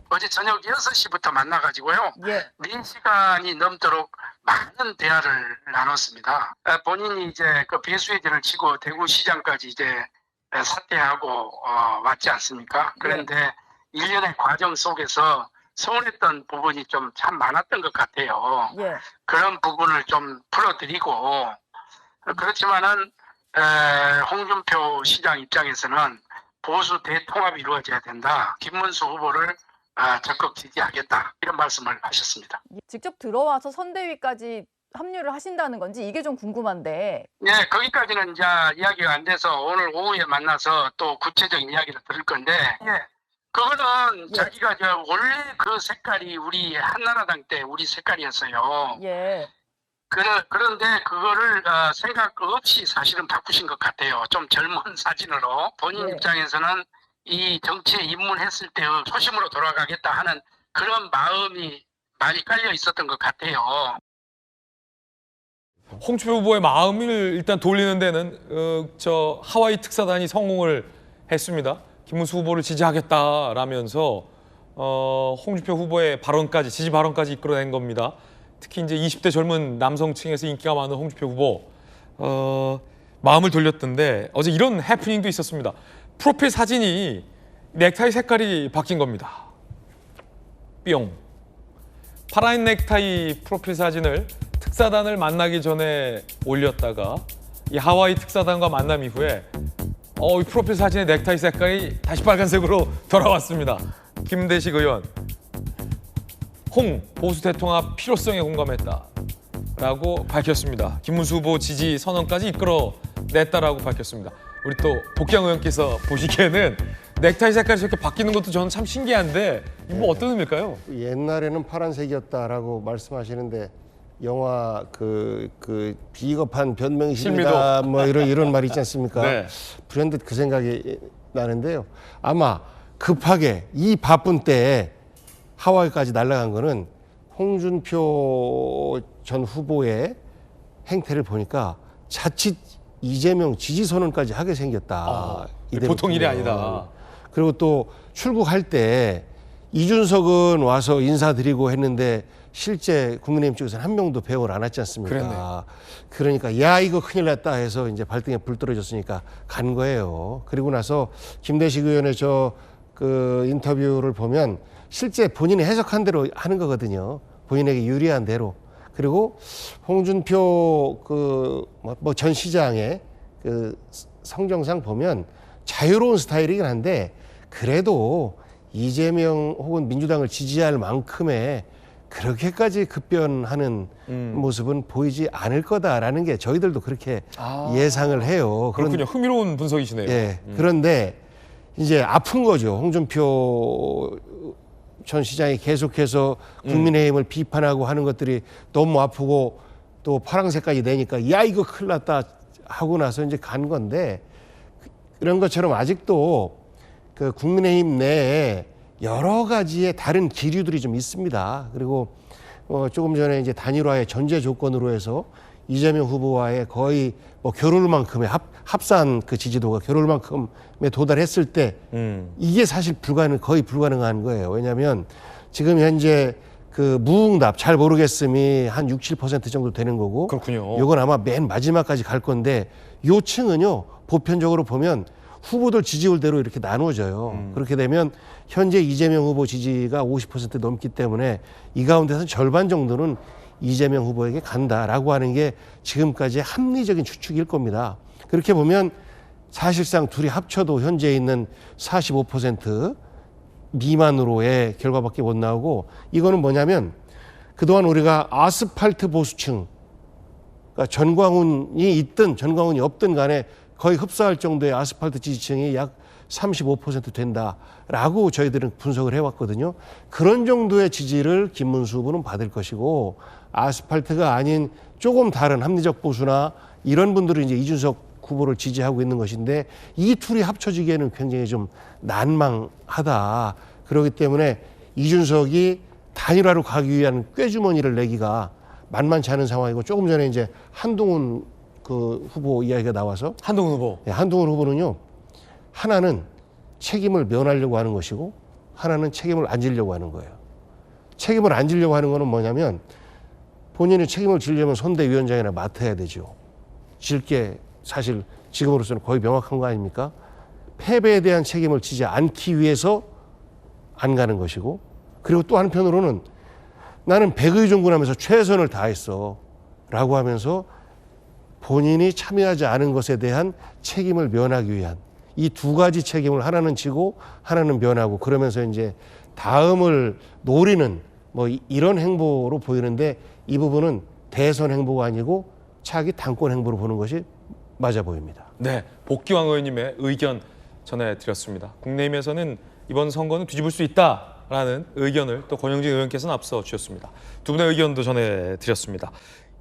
어제 저녁 6시부터 만나가지고요. 예. 4시간이 넘도록 많은 대화를 나눴습니다. 본인이 이제 그 배수의陣을 치고 대구시장까지 이제 사퇴하고 왔지 않습니까? 그런데 일련의 과정 속에서 서운했던 부분이 좀 참 많았던 것 같아요. 예. 그런 부분을 좀 풀어드리고, 그렇지만은 홍준표 시장 입장에서는 보수 대통합이 이루어져야 된다. 김문수 후보를 적극 지지하겠다. 이런 말씀을 하셨습니다. 직접 들어와서 선대위까지 합류를 하신다는 건지 이게 좀 궁금한데. 네, 거기까지는 이제 이야기가 안 돼서 오늘 오후에 만나서 또 구체적인 이야기를 들을 건데, 그거는 자기가 원래 그 색깔이 우리 한나라당 때 우리 색깔이었어요. 예. 그런데 그거를 생각 없이 사실은 바꾸신 것 같아요. 좀 젊은 사진으로. 본인 입장에서는 이 정치에 입문했을 때의 초심으로 돌아가겠다 하는 그런 마음이 많이 깔려 있었던 것 같아요. 홍준표 후보의 마음을 일단 돌리는 데는 저 하와이 특사단이 성공을 했습니다. 김문수 후보를 지지하겠다라면서 홍준표 후보의 발언까지 지지 발언까지 이끌어낸 겁니다. 특히 이제 20대 젊은 남성층에서 인기가 많은 홍준표 후보 마음을 돌렸던데 어제 이런 해프닝도 있었습니다. 프로필 사진이 넥타이 색깔이 바뀐 겁니다. 뿅. 파란 넥타이 프로필 사진을 특사단을 만나기 전에 올렸다가 이 하와이 특사단과 만남 이후에 이 프로필 사진의 넥타이 색깔이 다시 빨간색으로 돌아왔습니다. 김대식 의원, 홍 보수 대통합 필요성에 공감했다라고 밝혔습니다. 김문수 후보 지지 선언까지 이끌어냈다라고 밝혔습니다. 우리 또 복경 의원께서 보시기에는 넥타이 색깔이 저렇게 바뀌는 것도 저는 참 신기한데 이거 뭐 어떤 의미일까요? 옛날에는 파란색이었다라고 말씀하시는데 영화 그 비겁한 변명심이다 뭐 이런 말 있지 않습니까? 네. 불현듯 그 생각이 나는데요. 아마 급하게 이 바쁜 때에 하와이까지 날아간 거는 홍준표 전 후보의 행태를 보니까 자칫 이재명 지지 선언까지 하게 생겼다. 보통 일이 아니다. 그리고 또 출국할 때 이준석은 와서 인사드리고 했는데 실제 국민의힘 쪽에서는 한 명도 배웅을 안 했지 않습니까? 그랬네. 그러니까 야 이거 큰일 났다 해서 이제 발등에 불 떨어졌으니까 간 거예요. 그리고 나서 김대식 의원의 그 인터뷰를 보면 실제 본인이 해석한 대로 하는 거거든요. 본인에게 유리한 대로. 그리고 홍준표 전 시장의 그 성정상 보면 자유로운 스타일이긴 한데 그래도 이재명 혹은 민주당을 지지할 만큼의 그렇게까지 급변하는 모습은 보이지 않을 거다라는 게 저희들도 그렇게 예상을 해요. 그렇군요. 흥미로운 분석이시네요. 예. 그런데 이제 아픈 거죠. 홍준표 전 시장이 계속해서 국민의힘을 비판하고 하는 것들이 너무 아프고 또 파란색까지 내니까 야 이거 큰일 났다 하고 나서 이제 간 건데 그런 것처럼 아직도 그 국민의힘 내에 여러 가지의 다른 기류들이 좀 있습니다. 그리고 조금 전에 이제 단일화의 전제 조건으로 해서 이재명 후보와의 거의 결혼만큼의 합산 그 지지도가 결혼만큼에 도달했을 때 이게 사실 거의 불가능한 거예요. 왜냐하면 지금 현재 그 무응답 잘 모르겠음이 한 6~7% 정도 되는 거고 그렇군요. 이건 아마 맨 마지막까지 갈 건데 요 층은요 보편적으로 보면 후보들 지지율대로 이렇게 나누어져요. 그렇게 되면 현재 이재명 후보 지지가 50% 넘기 때문에 이 가운데서 절반 정도는 이재명 후보에게 간다라고 하는 게 지금까지의 합리적인 추측일 겁니다. 그렇게 보면 사실상 둘이 합쳐도 현재 있는 45% 미만으로의 결과밖에 못 나오고 이거는 뭐냐면 그동안 우리가 아스팔트 보수층 그러니까 전광훈이 있든 전광훈이 없든 간에 거의 흡사할 정도의 아스팔트 지지층이 약 35% 된다라고 저희들은 분석을 해왔거든요. 그런 정도의 지지를 김문수 후보는 받을 것이고 아스팔트가 아닌 조금 다른 합리적 보수나 이런 분들은 이제 이준석 후보를 지지하고 있는 것인데 이 둘이 합쳐지기에는 굉장히 좀 난망하다. 그렇기 때문에 이준석이 단일화로 가기 위한 꾀주머니를 내기가 만만치 않은 상황이고 조금 전에 이제 한동훈 그 후보 이야기가 나와서 한동훈 후보. 네, 한동훈 후보는요. 하나는 책임을 면하려고 하는 것이고 하나는 책임을 안 지려고 하는 거예요. 책임을 안 지려고 하는 거는 뭐냐면 본인이 책임을 지려면 선대위원장이나 맡아야 되죠. 질 게 사실 지금으로서는 거의 명확한 거 아닙니까? 패배에 대한 책임을 지지 않기 위해서 안 가는 것이고 그리고 또 한편으로는 나는 백의종군하면서 최선을 다했어 라고 하면서 본인이 참여하지 않은 것에 대한 책임을 면하기 위한 이 두 가지 책임을 하나는 지고 하나는 면하고 그러면서 이제 다음을 노리는 뭐 이런 행보로 보이는데 이 부분은 대선 행보가 아니고 차기 당권 행보로 보는 것이 맞아 보입니다. 네, 복귀왕 의원님의 의견 전해드렸습니다. 국내임에서는 이번 선거는 뒤집을 수 있다라는 의견을 또 권영진 의원께서는 앞서 주셨습니다. 두 분의 의견도 전해드렸습니다.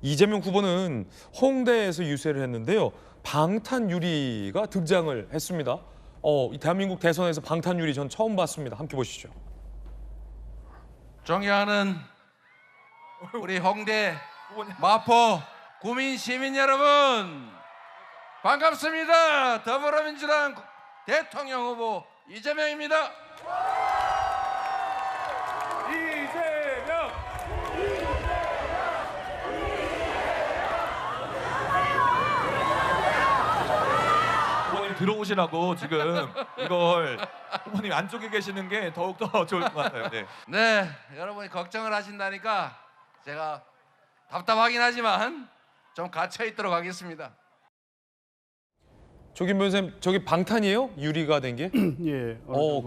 이재명 후보는 홍대에서 유세를 했는데요. 방탄유리가 등장을 했습니다. 이 대한민국 대선에서 방탄유리 전 처음 봤습니다. 함께 보시죠. 존경하는 우리 홍대 마포 구민 시민 여러분 반갑습니다. 더불어민주당 대통령 후보 이재명입니다. 이재명! 후보님 들어오시라고 지금 이걸 후보님 안쪽에 계시는 게 더욱더 좋을 것 같아요. 네. 네, 여러분이 걱정을 하신다니까 제가 답답하긴 하지만 좀 갇혀 있도록 하겠습니다. 조김 변호사님, 저기 방탄이에요? 유리가 된 게? 예.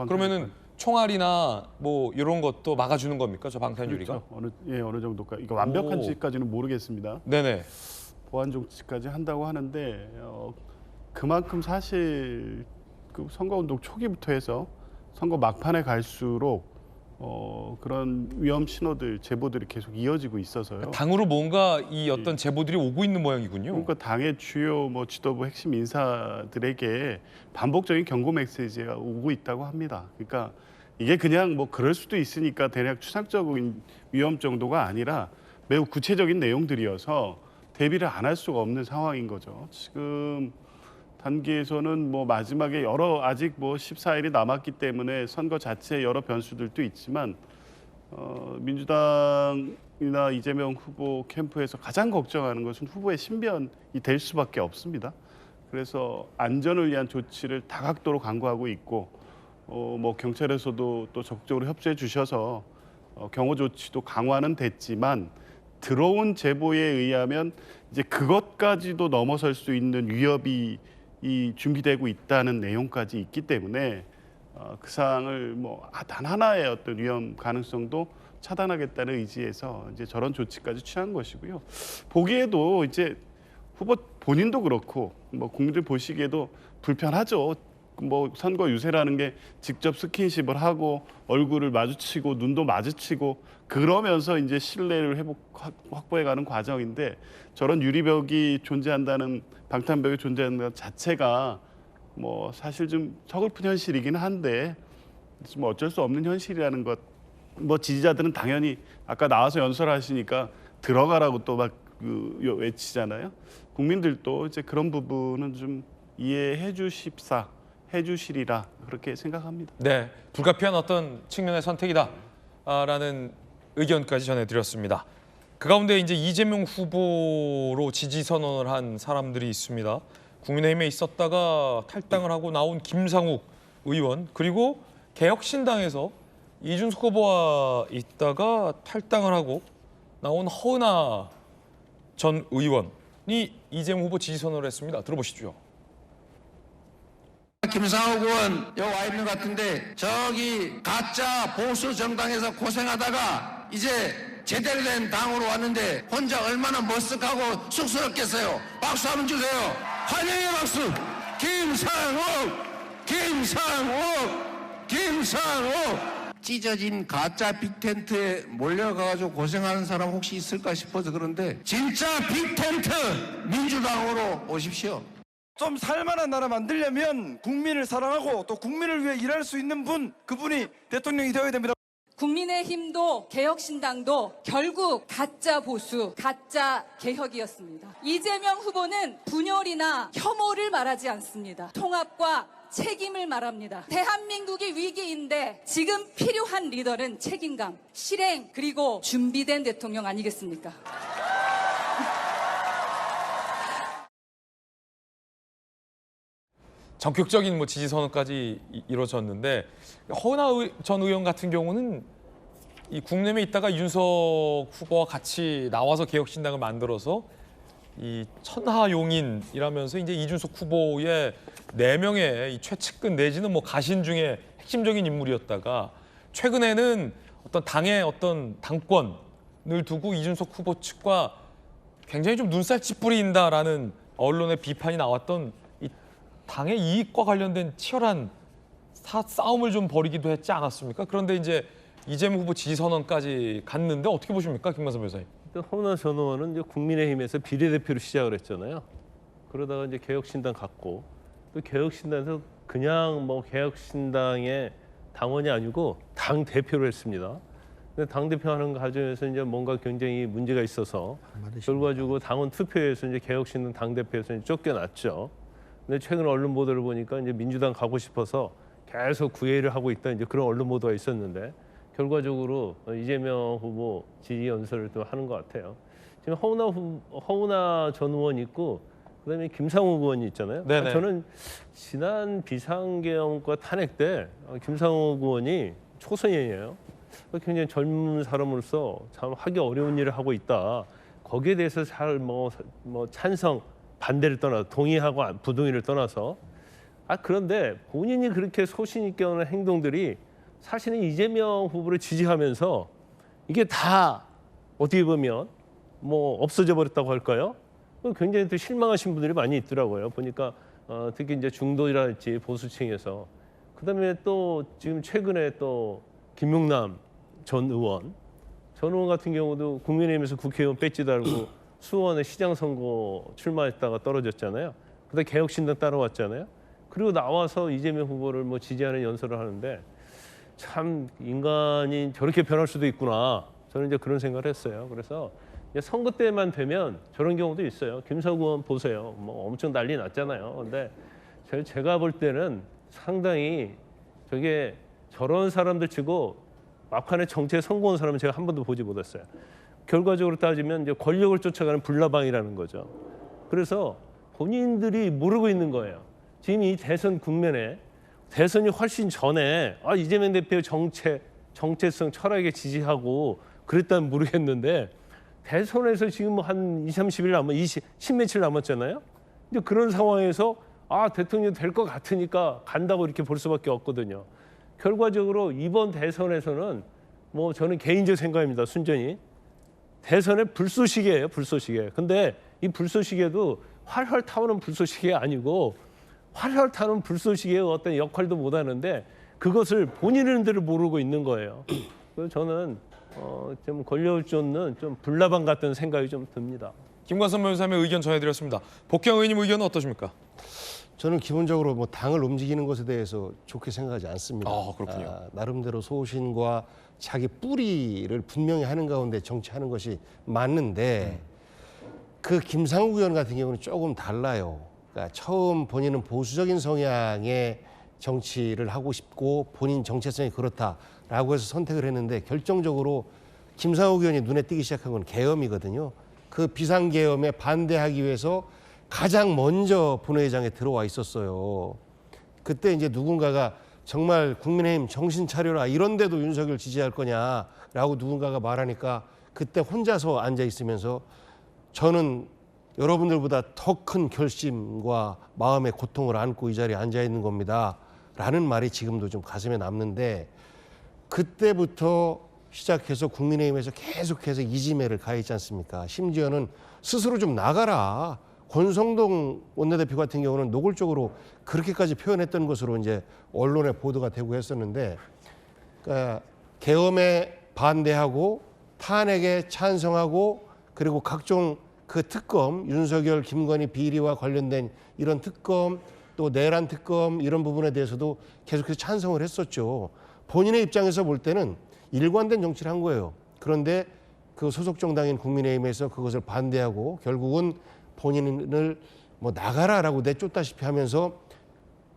그러면은 총알이나 뭐 이런 것도 막아주는 겁니까? 저 방탄유리가? 그렇죠. 어느 정도까 이거 완벽한지까지는 모르겠습니다. 네네. 보안 조치까지 한다고 하는데 그만큼 사실 그 선거운동 초기부터 해서 선거 막판에 갈수록 그런 위험 신호들, 제보들이 계속 이어지고 있어서요. 당으로 뭔가 이 어떤 제보들이 오고 있는 모양이군요. 그러니까 당의 주요 지도부 핵심 인사들에게 반복적인 경고 메시지가 오고 있다고 합니다. 그러니까 이게 그냥 그럴 수도 있으니까 대략 추상적인 위험 정도가 아니라 매우 구체적인 내용들이어서 대비를 안 할 수가 없는 상황인 거죠. 지금 단계에서는 마지막에 아직 14일이 남았기 때문에 선거 자체에 여러 변수들도 있지만 민주당이나 이재명 후보 캠프에서 가장 걱정하는 것은 후보의 신변이 될 수밖에 없습니다. 그래서 안전을 위한 조치를 다각도로 강구하고 있고 경찰에서도 또 적극적으로 협조해 주셔서 경호 조치도 강화는 됐지만 들어온 제보에 의하면 이제 그것까지도 넘어설 수 있는 위협이 준비되고 있다는 내용까지 있기 때문에 그 사항을 단 하나의 어떤 위험 가능성도 차단하겠다는 의지에서 이제 저런 조치까지 취한 것이고요. 보기에도 이제 후보 본인도 그렇고 국민들 보시기에도 불편하죠. 선거 유세라는 게 직접 스킨십을 하고 얼굴을 마주치고 눈도 마주치고 그러면서 이제 신뢰를 확보해가는 과정인데 저런 유리벽이 존재한다는 방탄벽이 존재하는 것 자체가 사실 좀 서글픈 현실이긴 한데 어쩔 수 없는 현실이라는 것. 지지자들은 당연히 아까 나와서 연설하시니까 들어가라고 또 막 외치잖아요. 국민들도 이제 그런 부분은 좀 이해해 주시리라 그렇게 생각합니다. 네, 불가피한 어떤 측면의 선택이다라는 의견까지 전해드렸습니다. 그 가운데 이제 이재명 후보로 지지 선언을 한 사람들이 있습니다. 국민의힘에 있었다가 탈당을 하고 나온 김상욱 의원, 그리고 개혁신당에서 이준석 후보와 있다가 탈당을 하고 나온 허은하 전 의원이 이재명 후보 지지 선언을 했습니다. 들어보시죠. 김상욱 의원 여기 와 있는 것 같은데 저기 가짜 보수 정당에서 고생하다가 이제 제대로 된 당으로 왔는데 혼자 얼마나 머쓱하고 쑥스럽겠어요. 박수 한번 주세요. 환영의 박수. 김상욱 김상욱 찢어진 가짜 빅텐트에 몰려가가지고 고생하는 사람 혹시 있을까 싶어서 그런데 진짜 빅텐트 민주당으로 오십시오. 좀 살만한 나라 만들려면 국민을 사랑하고 또 국민을 위해 일할 수 있는 분, 그분이 대통령이 되어야 됩니다. 국민의힘도 개혁신당도 결국 가짜 보수, 가짜 개혁이었습니다. 이재명 후보는 분열이나 혐오를 말하지 않습니다. 통합과 책임을 말합니다. 대한민국이 위기인데 지금 필요한 리더는 책임감, 실행, 그리고 준비된 대통령 아니겠습니까? 전격적인 뭐 지지 선언까지 이루어졌는데 허은하 전 의원 같은 경우는 이 국내에 있다가 이준석 후보와 같이 나와서 개혁신당을 만들어서 이 천하용인이라면서 이제 이준석 후보의 4명의 이 최측근 내지는 뭐 가신 중에 핵심적인 인물이었다가 최근에는 어떤 당의 어떤 당권을 두고 이준석 후보 측과 굉장히 좀 눈살 찌푸린다라는 언론의 비판이 나왔던 이 당의 이익과 관련된 치열한 싸움을 좀 벌이기도 했지 않았습니까? 그런데 이제 이재명 후보 지지 선언까지 갔는데 어떻게 보십니까, 김만선 변호사님? 허은하 전 의원은 이제 국민의힘에서 비례대표로 시작을 했잖아요. 그러다가 이제 개혁신당 갔고 또 개혁신당에서 그냥 뭐 개혁신당의 당원이 아니고 당 대표로 했습니다. 근데 당 대표하는 과정에서 이제 뭔가 굉장히 문제가 있어서 결과적으로 당원 투표에서 이제 개혁신당 당 대표에서 이제 쫓겨났죠. 근데 최근 언론 보도를 보니까 이제 민주당 가고 싶어서 계속 구애를 하고 있다 이제 그런 언론 보도가 있었는데. 결과적으로 이재명 후보 지지 연설을 또 하는 것 같아요. 지금 허은하 전 의원 있고 그다음에 김상욱 의원이 있잖아요. 네네. 저는 지난 비상계엄과 탄핵 때 김상욱 의원이 초선이에요. 굉장히 젊은 사람으로서 참 하기 어려운 일을 하고 있다. 거기에 대해서 잘 뭐 찬성 반대를 떠나 동의하고 부동의를 떠나서 그런데 본인이 그렇게 소신 있게 하는 행동들이 사실은 이재명 후보를 지지하면서 이게 다 어떻게 보면 뭐 없어져 버렸다고 할까요? 굉장히 또 실망하신 분들이 많이 있더라고요. 보니까 특히 이제 중도라든지 보수층에서 그다음에 또 지금 최근에 또 김용남 전 의원 같은 경우도 국민의힘에서 국회의원 배지 달고 수원에 시장 선거 출마했다가 떨어졌잖아요. 그다음에 개혁신당 따라왔잖아요. 그리고 나와서 이재명 후보를 뭐 지지하는 연설을 하는데. 참 인간이 저렇게 변할 수도 있구나. 저는 이제 그런 생각을 했어요. 그래서 선거 때만 되면 저런 경우도 있어요. 김상욱 의원 보세요. 뭐 엄청 난리 났잖아요. 근데 제가 볼 때는 상당히 저게 저런 사람들 치고 막판에 정치에 성공한 사람은 제가 한 번도 보지 못했어요. 결과적으로 따지면 이제 권력을 쫓아가는 불나방이라는 거죠. 그래서 본인들이 모르고 있는 거예요. 지금 이 대선 국면에 대선이 훨씬 전에 이재명 대표의 정체성 철학에 지지하고 그랬다면 모르겠는데 대선에서 지금 한 20-30일 남았, 10며칠 남았잖아요. 근데 그런 상황에서 대통령 될 것 같으니까 간다고 이렇게 볼 수밖에 없거든요. 결과적으로 이번 대선에서는 뭐 저는 개인적 생각입니다. 순전히 대선의 불쏘시개예요. 불쏘시개. 근데 이 불쏘시개도 활활 타오는 불쏘시개 아니고 활활 타는 불쏘시개의 어떤 역할도 못하는데 그것을 본인들을 모르고 있는 거예요. 그래서 저는 좀 권력을 쫓는 좀 불나방 같은 생각이 좀 듭니다. 김관선 변호사님의 의견 전해드렸습니다. 복경 의원님 의견은 어떠십니까? 저는 기본적으로 뭐 당을 움직이는 것에 대해서 좋게 생각하지 않습니다. 그렇군요. 나름대로 소신과 자기 뿌리를 분명히 하는 가운데 정치하는 것이 맞는데 그 김상욱 의원 같은 경우는 조금 달라요. 그러니까 처음 본인은 보수적인 성향의 정치를 하고 싶고 본인 정체성이 그렇다라고 해서 선택을 했는데 결정적으로 김상욱 의원이 눈에 띄기 시작한 건 계엄이거든요. 그 비상계엄에 반대하기 위해서 가장 먼저 본회의장에 들어와 있었어요. 그때 이제 누군가가 정말 국민의힘 정신 차려라 이런데도 윤석열 지지할 거냐라고 누군가가 말하니까 그때 혼자서 앉아 있으면서 저는 여러분들보다 더 큰 결심과 마음의 고통을 안고 이 자리에 앉아 있는 겁니다. 라는 말이 지금도 좀 가슴에 남는데 그때부터 시작해서 국민의힘에서 계속해서 이지매를 가했지 않습니까? 심지어는 스스로 좀 나가라. 권성동 원내대표 같은 경우는 노골적으로 그렇게까지 표현했던 것으로 이제 언론에 보도가 되고 했었는데, 그러니까 계엄에 반대하고 탄핵에 찬성하고 그리고 각종 그 특검, 윤석열, 김건희 비리와 관련된 이런 특검, 또 내란 특검 이런 부분에 대해서도 계속해서 찬성을 했었죠. 본인의 입장에서 볼 때는 일관된 정치를 한 거예요. 그런데 그 소속 정당인 국민의힘에서 그것을 반대하고 결국은 본인을 뭐 나가라라고 내쫓다시피 하면서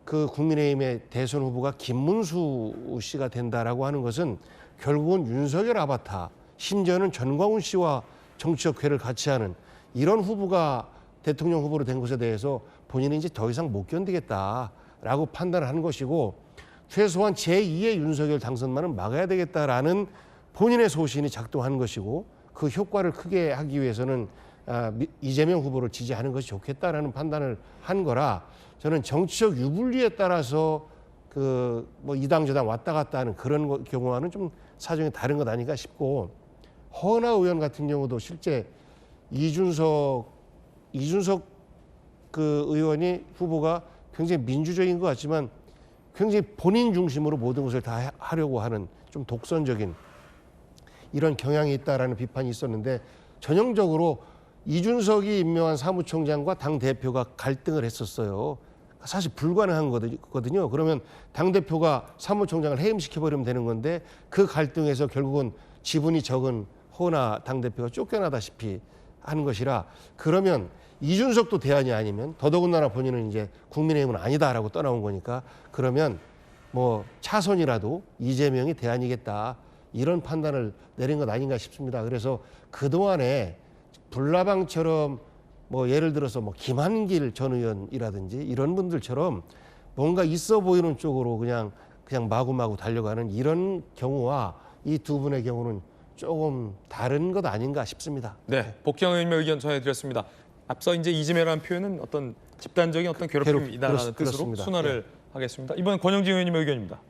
그 국민의힘의 대선 후보가 김문수 씨가 된다라고 하는 것은 결국은 윤석열 아바타, 심지어는 전광훈 씨와 정치적 궤를 같이 하는 이런 후보가 대통령 후보로 된 것에 대해서 본인은 이제 더 이상 못 견디겠다라고 판단을 한 것이고, 최소한 제2의 윤석열 당선만은 막아야 되겠다라는 본인의 소신이 작동한 것이고, 그 효과를 크게 하기 위해서는 이재명 후보를 지지하는 것이 좋겠다라는 판단을 한 거라, 저는 정치적 유불리에 따라서 그 뭐 이당 저당 왔다 갔다 하는 그런 경우와는 좀 사정이 다른 것 아닌가 싶고, 허은하 의원 같은 경우도 실제 이준석 그 의원이 후보가 굉장히 민주적인 것 같지만 굉장히 본인 중심으로 모든 것을 다 하려고 하는 좀 독선적인 이런 경향이 있다라는 비판이 있었는데, 전형적으로 이준석이 임명한 사무총장과 당 대표가 갈등을 했었어요. 사실 불가능한 거거든요. 그러면 당 대표가 사무총장을 해임시켜버리면 되는 건데, 그 갈등에서 결국은 지분이 적은 허은하 당 대표가 쫓겨나다시피 하는 것이라, 그러면 이준석도 대안이 아니면, 더더군다나 본인은 이제 국민의힘은 아니다라고 떠나온 거니까, 그러면 뭐 차선이라도 이재명이 대안이겠다, 이런 판단을 내린 것 아닌가 싶습니다. 그래서 그동안에 불나방처럼 뭐 예를 들어서 뭐 김한길 전 의원이라든지 이런 분들처럼 뭔가 있어 보이는 쪽으로 그냥 마구마구 달려가는 이런 경우와 이 두 분의 경우는 조금 다른 것 아닌가 싶습니다. 네, 복경 의원님의 의견 전해드렸습니다. 앞서 이제 이재명이라는 표현은 어떤 집단적인 어떤 괴롭힘이다라는 뜻으로 그렇습니다. 순화를 하겠습니다. 이번엔 권영진 의원님의 의견입니다.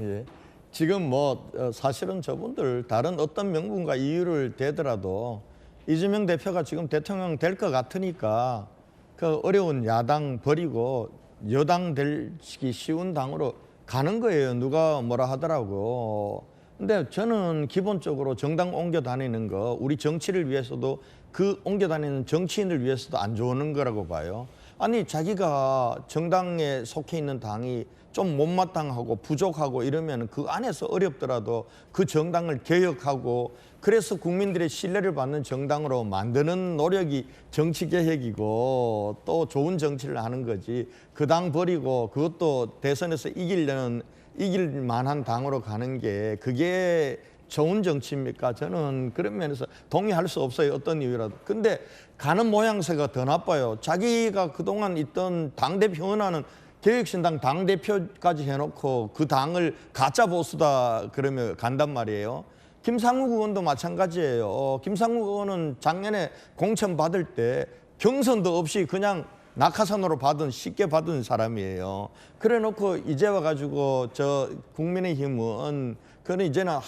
예. 지금 뭐 사실은 저분들 다른 어떤 명분과 이유를 대더라도 이재명 대표가 지금 대통령 될 것 같으니까 그 어려운 야당 버리고 여당 되기 쉬운 당으로 가는 거예요. 누가 뭐라 하더라고. 근데 저는 기본적으로 정당 옮겨 다니는 거, 우리 정치를 위해서도 그 옮겨 다니는 정치인을 위해서도 안 좋은 거라고 봐요. 아니 자기가 정당에 속해 있는 당이 좀 못마땅하고 부족하고 이러면 그 안에서 어렵더라도 그 정당을 개혁하고, 그래서 국민들의 신뢰를 받는 정당으로 만드는 노력이 정치개혁이고 또 좋은 정치를 하는 거지, 그 당 버리고 그것도 대선에서 이길 만한 당으로 가는 게 그게 좋은 정치입니까? 저는 그런 면에서 동의할 수 없어요. 어떤 이유라도. 근데 가는 모양새가 더 나빠요. 자기가 그동안 있던 당대표 현안은 개혁신당 당대표까지 해놓고 그 당을 가짜 보수다 그러면 간단 말이에요. 김상욱 의원도 마찬가지예요. 김상욱 의원은 작년에 공천 받을 때 경선도 없이 그냥 낙하산으로 쉽게 받은 사람이에요. 그래 놓고 이제 와가지고 저 국민의힘은 그는 이제는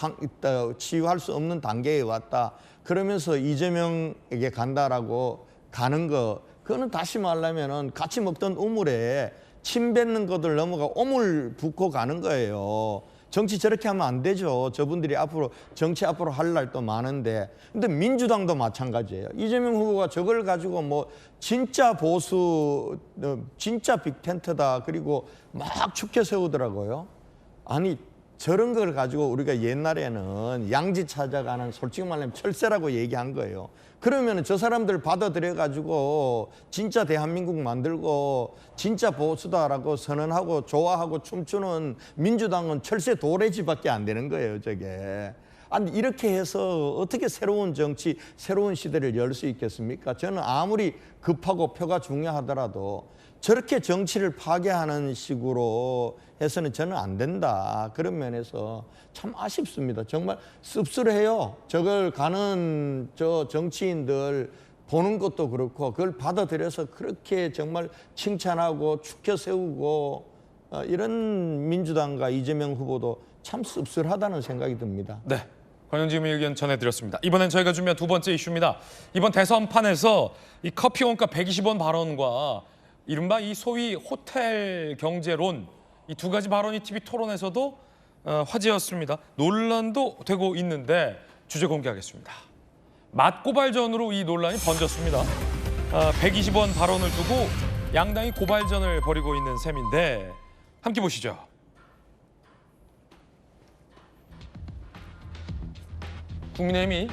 치유할 수 없는 단계에 왔다. 그러면서 이재명에게 간다라고 가는 거, 그거는 다시 말하면은 같이 먹던 우물에 침 뱉는 것들 넘어가 오물 붓고 가는 거예요. 정치 저렇게 하면 안 되죠. 저분들이 정치 앞으로 할 날도 많은데. 근데 민주당도 마찬가지예요. 이재명 후보가 저걸 가지고 뭐 진짜 보수, 진짜 빅텐트다, 그리고 막 축켜 세우더라고요. 아니 저런 걸 가지고 우리가 옛날에는 양지 찾아가는, 솔직히 말하면 철새라고 얘기한 거예요. 그러면 저 사람들 받아들여 가지고 진짜 대한민국 만들고 진짜 보수다라고 선언하고 좋아하고 춤추는 민주당은 철새 도래지밖에 안 되는 거예요, 저게. 아니 이렇게 해서 어떻게 새로운 정치, 새로운 시대를 열 수 있겠습니까? 저는 아무리 급하고 표가 중요하더라도 저렇게 정치를 파괴하는 식으로 해서는 저는 안 된다. 그런 면에서 참 아쉽습니다. 정말 씁쓸해요. 저걸 가는 저 정치인들 보는 것도 그렇고 그걸 받아들여서 그렇게 정말 칭찬하고 축켜 세우고 이런 민주당과 이재명 후보도 참 씁쓸하다는 생각이 듭니다. 네. 권영진 의견 전해드렸습니다. 이번엔 저희가 준비한 두 번째 이슈입니다. 이번 대선판에서 이 커피 원가 120원 발언과 이른바 이 소위 호텔 경제론 이 두 가지 발언이 TV 토론에서도 화제였습니다. 논란도 되고 있는데 주제 공개하겠습니다. 맞고발전으로 이 논란이 번졌습니다. 120원 발언을 두고 양당이 고발전을 벌이고 있는 셈인데 함께 보시죠. 국민의힘이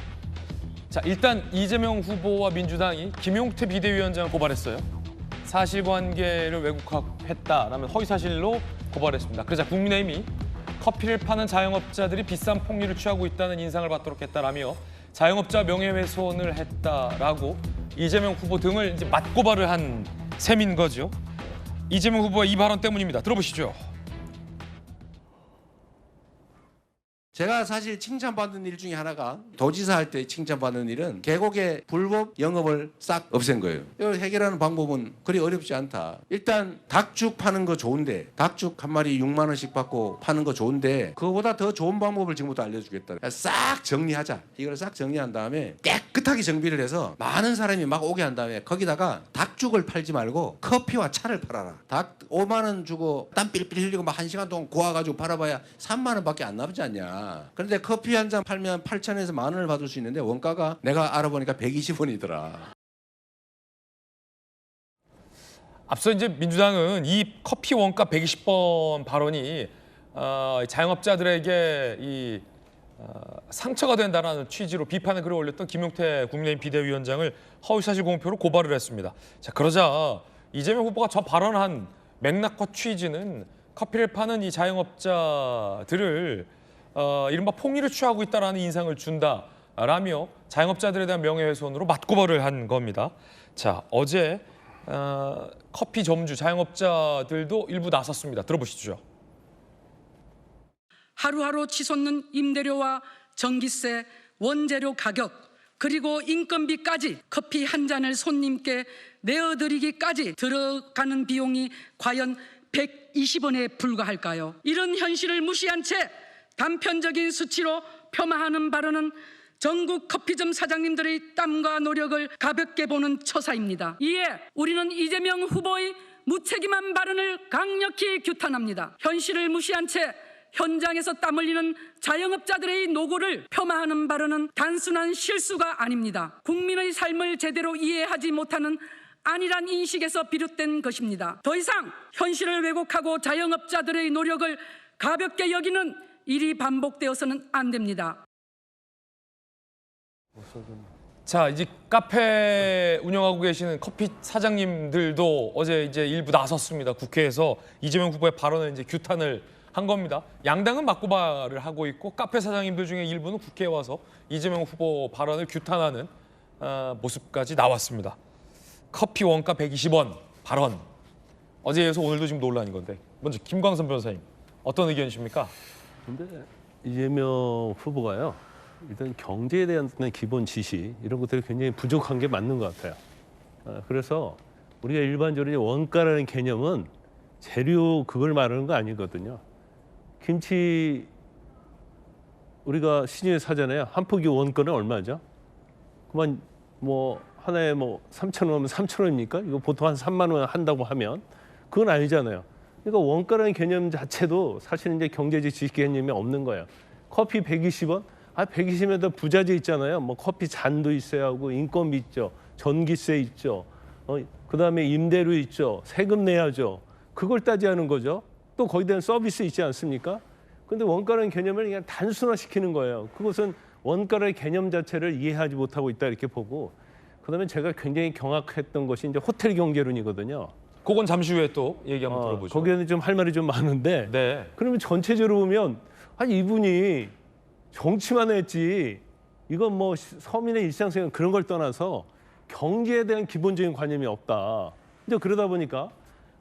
일단 이재명 후보와 민주당이 김용태 비대위원장을 고발했어요. 사실관계를 왜곡했다라는 허위사실로 고발했습니다. 그러자 국민의힘이 커피를 파는 자영업자들이 비싼 폭리를 취하고 있다는 인상을 받도록 했다라며 자영업자 명예훼손을 했다라고 이재명 후보 등을 이제 맞고발을 한 셈인 거죠. 이재명 후보의 이 발언 때문입니다. 들어보시죠. 제가 사실 칭찬받는 일 중에 하나가 도지사 할 때 칭찬받는 일은 계곡의 불법 영업을 싹 없앤 거예요. 이걸 해결하는 방법은 그리 어렵지 않다. 일단 닭죽 파는 거 좋은데 닭죽 한 마리 6만 원씩 받고 파는 거 좋은데 그거보다 더 좋은 방법을 지금부터 알려주겠다. 싹 정리하자. 이걸 싹 정리한 다음에 깨끗하게 정비를 해서 많은 사람이 막 오게 한 다음에 거기다가 닭죽을 팔지 말고 커피와 차를 팔아라. 닭 5만 원 주고 땀 삘삘 흘리고 막 1시간 동안 고아가지고 팔아봐야 3만 원밖에 안 남지 않냐. 그런데 커피 한 잔 팔면 8,000원에서 10,000원을 받을 수 있는데 원가가 내가 알아보니까 120원이더라. 앞서 이제 민주당은 이 커피 원가 120원 발언이 자영업자들에게 상처가 된다라는 취지로 비판의 글을 올렸던 김용태 국민의힘 비대위원장을 허위사실 공표로 고발을 했습니다. 자, 그러자 이재명 후보가 저 발언한 맥락과 취지는 커피를 파는 이 자영업자들을 이른바 폭리를 취하고 있다라는 인상을 준다라며 자영업자들에 대한 명예훼손으로 맞고발을 한 겁니다. 자, 어제 커피 점주 자영업자들도 일부 나섰습니다. 들어보시죠. 하루하루 치솟는 임대료와 전기세, 원재료 가격, 그리고 인건비까지 커피 한 잔을 손님께 내어드리기까지 들어가는 비용이 과연 120원에 불과할까요? 이런 현실을 무시한 채 단편적인 수치로 폄하하는 발언은 전국 커피점 사장님들의 땀과 노력을 가볍게 보는 처사입니다. 이에 우리는 이재명 후보의 무책임한 발언을 강력히 규탄합니다. 현실을 무시한 채 현장에서 땀 흘리는 자영업자들의 노고를 폄하하는 발언은 단순한 실수가 아닙니다. 국민의 삶을 제대로 이해하지 못하는 안일한 인식에서 비롯된 것입니다. 더 이상 현실을 왜곡하고 자영업자들의 노력을 가볍게 여기는 일이 반복되어서는 안 됩니다. 자, 이제 카페 운영하고 계시는 커피 사장님들도 어제 이제 일부 나섰습니다. 국회에서 이재명 후보의 발언을 이제 규탄을 한 겁니다. 양당은 맞고발을 하고 있고 카페 사장님들 중에 일부는 국회에 와서 이재명 후보 발언을 규탄하는 모습까지 나왔습니다. 커피 원가 120원 발언. 어제에 이어서 오늘도 지금 논란인 건데 먼저 김광선 변호사님 어떤 의견이십니까? 근데 이재명 후보가요. 일단 경제에 대한 기본 지시 이런 것들이 굉장히 부족한 게 맞는 것 같아요. 그래서 우리가 일반적으로 원가라는 개념은 재료 그걸 말하는 거 아니거든요. 김치 우리가 시중에 사잖아요. 한 포기 원가는 얼마죠? 그만 뭐 하나에 뭐 3,000원이면 3,000원입니까? 이거 보통 한 3만 원 한다고 하면 그건 아니잖아요. 그러니까 원가라는 개념 자체도 사실은 이제 경제적 지식 개념이 없는 거예요. 커피 120원? 120원에다 부자재 있잖아요. 뭐 커피 잔도 있어야 하고 인건비 있죠. 전기세 있죠. 그다음에 임대료 있죠. 세금 내야죠. 그걸 따지하는 거죠. 또 거기에 대한 서비스 있지 않습니까? 근데 원가라는 개념을 그냥 단순화시키는 거예요. 그것은 원가라는 개념 자체를 이해하지 못하고 있다 이렇게 보고 그다음에 제가 굉장히 경악했던 것이 이제 호텔 경제론이거든요. 그건 잠시 후에 또 얘기 한번 들어보죠. 거기에는 좀 할 말이 좀 많은데 네. 그러면 전체적으로 보면 이분이 정치만 했지 이건 뭐 서민의 일상생활 그런 걸 떠나서 경제에 대한 기본적인 관념이 없다. 이제 그러다 보니까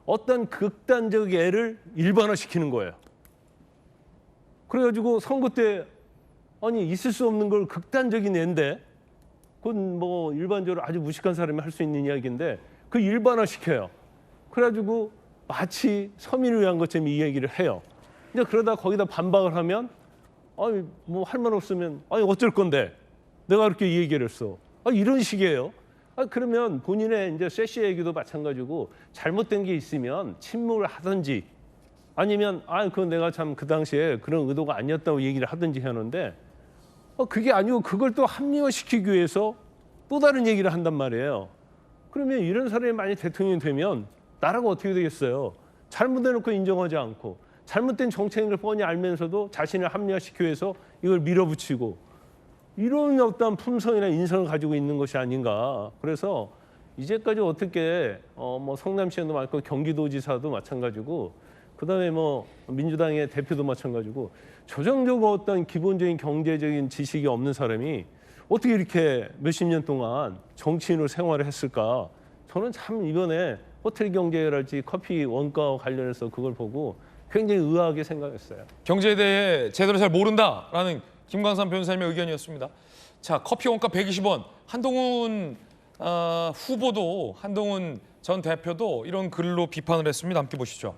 어떤 극단적 애를 일반화시키는 거예요. 그래가지고 선거 때 있을 수 없는 걸 극단적인 애인데 그건 뭐 일반적으로 아주 무식한 사람이 할 수 있는 이야기인데 그 일반화시켜요. 그래가지고 마치 서민을 위한 것처럼 이 얘기를 해요. 이제 그러다 거기다 반박을 하면 아니 뭐 할 말 없으면 아니 어쩔 건데 내가 그렇게 얘기를 했어. 이런 식이에요. 그러면 본인의 이제 세시 얘기도 마찬가지고 잘못된 게 있으면 침묵을 하든지 아니면 그건 내가 참 그 당시에 그런 의도가 아니었다고 얘기를 하든지 하는데 그게 아니고 그걸 또 합리화시키기 위해서 또 다른 얘기를 한단 말이에요. 그러면 이런 사람이 만약 대통령이 되면 나라가 어떻게 되겠어요? 잘못해놓고 인정하지 않고 잘못된 정책을 뻔히 알면서도 자신을 합리화시키기 위해서 이걸 밀어붙이고 이런 어떤 품성이나 인성을 가지고 있는 것이 아닌가. 그래서 이제까지 어떻게 뭐 성남시장도 많고 경기도지사도 마찬가지고 그다음에 뭐 민주당의 대표도 마찬가지고 조정적으로 어떤 기본적인 경제적인 지식이 없는 사람이 어떻게 이렇게 몇십 년 동안 정치인으로 생활을 했을까? 저는 참 이번에 호텔 경제랄지 커피 원가와 관련해서 그걸 보고 굉장히 의아하게 생각했어요. 경제에 대해 제대로 잘 모른다라는 김광삼 변호사님의 의견이었습니다. 자, 커피 원가 120원. 한동훈 후보도 한동훈 전 대표도 이런 글로 비판을 했습니다. 함께 보시죠.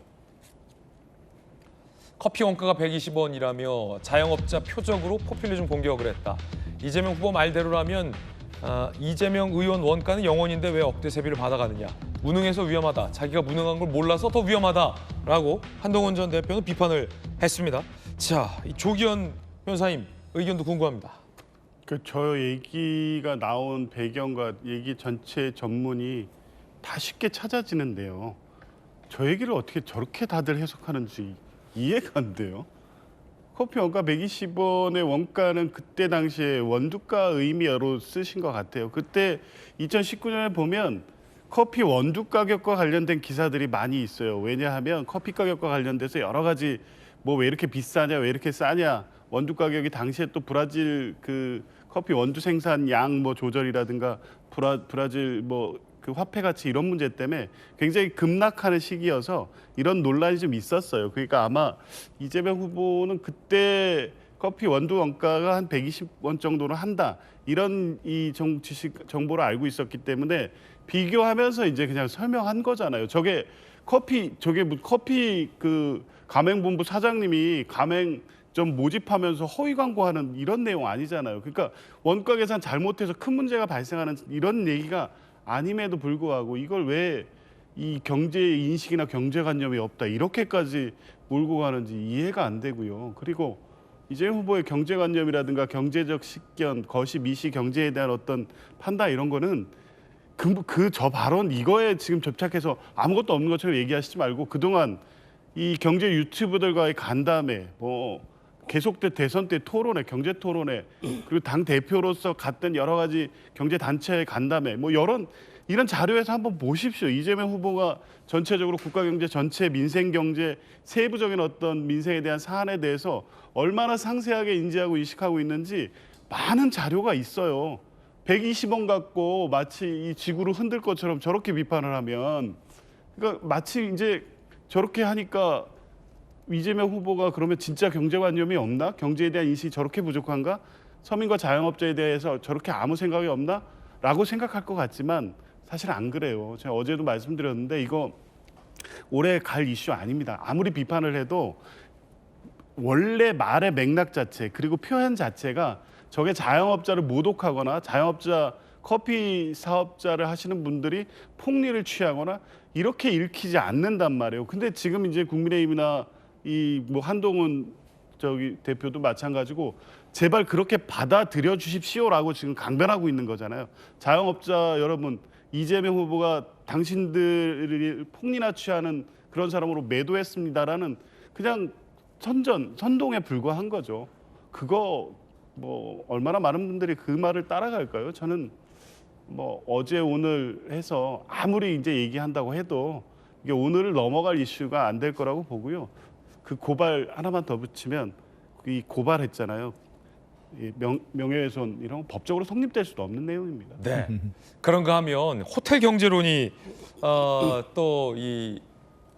커피 원가가 120원이라며 자영업자 표적으로 포퓰리즘 공격을 했다. 이재명 후보 말대로라면 이재명 의원 원가는 0원인데 왜 억대 세비를 받아가느냐. 무능해서 위험하다. 자기가 무능한 걸 몰라서 더 위험하다라고 한동훈 전 대표는 비판을 했습니다. 자, 이 조기현 변호사님 의견도 궁금합니다. 저 얘기가 나온 배경과 얘기 전체 전문이 다 쉽게 찾아지는데요. 저 얘기를 어떻게 저렇게 다들 해석하는지 이해가 안 돼요. 커피 원가 120원의 원가는 그때 당시에 원두가 의미로 쓰신 것 같아요. 그때 2019년에 보면 커피 원두 가격과 관련된 기사들이 많이 있어요. 왜냐하면 커피 가격과 관련돼서 여러 가지 뭐 왜 이렇게 비싸냐, 왜 이렇게 싸냐, 원두 가격이 당시에 또 브라질 그 커피 원두 생산 양 뭐 조절이라든가 브라질 뭐 그 화폐 가치 이런 문제 때문에 굉장히 급락하는 시기여서 이런 논란이 좀 있었어요. 그러니까 아마 이재명 후보는 그때 커피 원두 원가가 한 120원 정도는 한다. 이런 이 정보를 알고 있었기 때문에 비교하면서 이제 그냥 설명한 거잖아요. 저게 커피 그 가맹본부 사장님이 가맹점 모집하면서 허위 광고하는 이런 내용 아니잖아요. 그러니까 원가 계산 잘못해서 큰 문제가 발생하는 이런 얘기가 아님에도 불구하고 이걸 왜 이 경제 인식이나 경제관념이 없다 이렇게까지 몰고 가는지 이해가 안 되고요. 그리고 이재명 후보의 경제관념이라든가 경제적 식견, 거시, 미시 경제에 대한 어떤 판단 이런 거는 저 발언 이거에 지금 접착해서 아무것도 없는 것처럼 얘기하시지 말고 그동안 이 경제 유튜브들과의 간담회, 뭐 계속된 대선 때 토론회, 경제 토론회, 그리고 당 대표로서 갔던 여러 가지 경제 단체의 간담회, 뭐 이런 자료에서 한번 보십시오. 이재명 후보가 전체적으로 국가 경제 전체 민생 경제 세부적인 어떤 민생에 대한 사안에 대해서 얼마나 상세하게 인지하고 인식하고 있는지 많은 자료가 있어요. 120원 갖고 마치 이 지구를 흔들 것처럼 저렇게 비판을 하면, 그러니까 마치 이제 저렇게 하니까 이재명 후보가 그러면 진짜 경제관념이 없나? 경제에 대한 인식이 저렇게 부족한가? 서민과 자영업자에 대해서 저렇게 아무 생각이 없나? 라고 생각할 것 같지만 사실 안 그래요. 제가 어제도 말씀드렸는데 이거 오래 갈 이슈 아닙니다. 아무리 비판을 해도 원래 말의 맥락 자체 그리고 표현 자체가 저게 자영업자를 모독하거나 자영업자 커피 사업자를 하시는 분들이 폭리를 취하거나 이렇게 읽히지 않는단 말이에요. 근데 지금 이제 국민의힘이나 이 뭐 한동훈 대표도 마찬가지고 제발 그렇게 받아들여 주십시오라고 지금 강변하고 있는 거잖아요. 자영업자 여러분, 이재명 후보가 당신들이 폭리나 취하는 그런 사람으로 매도했습니다라는 그냥 선동에 불과한 거죠. 그거 뭐 얼마나 많은 분들이 그 말을 따라갈까요? 저는 뭐 어제 오늘 해서 아무리 이제 얘기한다고 해도 이게 오늘을 넘어갈 이슈가 안 될 거라고 보고요. 그 고발 하나만 더 붙이면 이 고발했잖아요. 명예훼손 이런 거 법적으로 성립될 수도 없는 내용입니다. 네. 그런가 하면 호텔 경제론이 또 이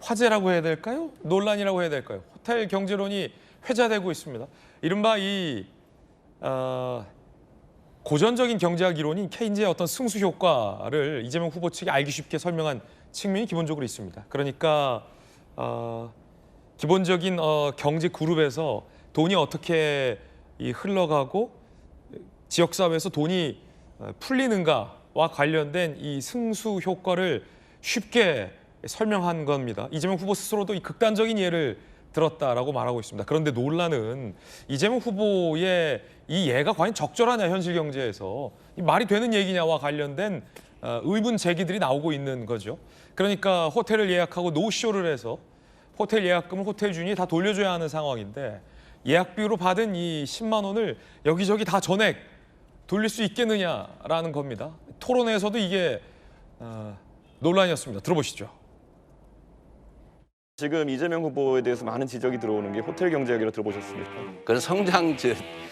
화제라고 해야 될까요? 논란이라고 해야 될까요? 호텔 경제론이 회자되고 있습니다. 이른바 이 고전적인 경제학 이론인 케인즈의 어떤 승수 효과를 이재명 후보 측이 알기 쉽게 설명한 측면이 기본적으로 있습니다. 그러니까 기본적인 경제 그룹에서 돈이 어떻게 이 흘러가고 지역사회에서 돈이 풀리는가와 관련된 이 승수 효과를 쉽게 설명한 겁니다. 이재명 후보 스스로도 이 극단적인 예를 들었다라고 말하고 있습니다. 그런데 논란은 이재명 후보의 이 예가 과연 적절하냐, 현실 경제에서 이 말이 되는 얘기냐와 관련된 의문 제기들이 나오고 있는 거죠. 그러니까 호텔을 예약하고 노쇼를 해서 호텔 예약금을 호텔 주인이 다 돌려줘야 하는 상황인데 예약비로 받은 이 10만 원을 여기저기 다 전액 돌릴 수 있겠느냐라는 겁니다. 토론회에서도 이게 논란이었습니다. 들어보시죠. 지금 이재명 후보에 대해서 많은 지적이 들어오는 게 호텔 경제 얘기를 들어보셨습니까? 그건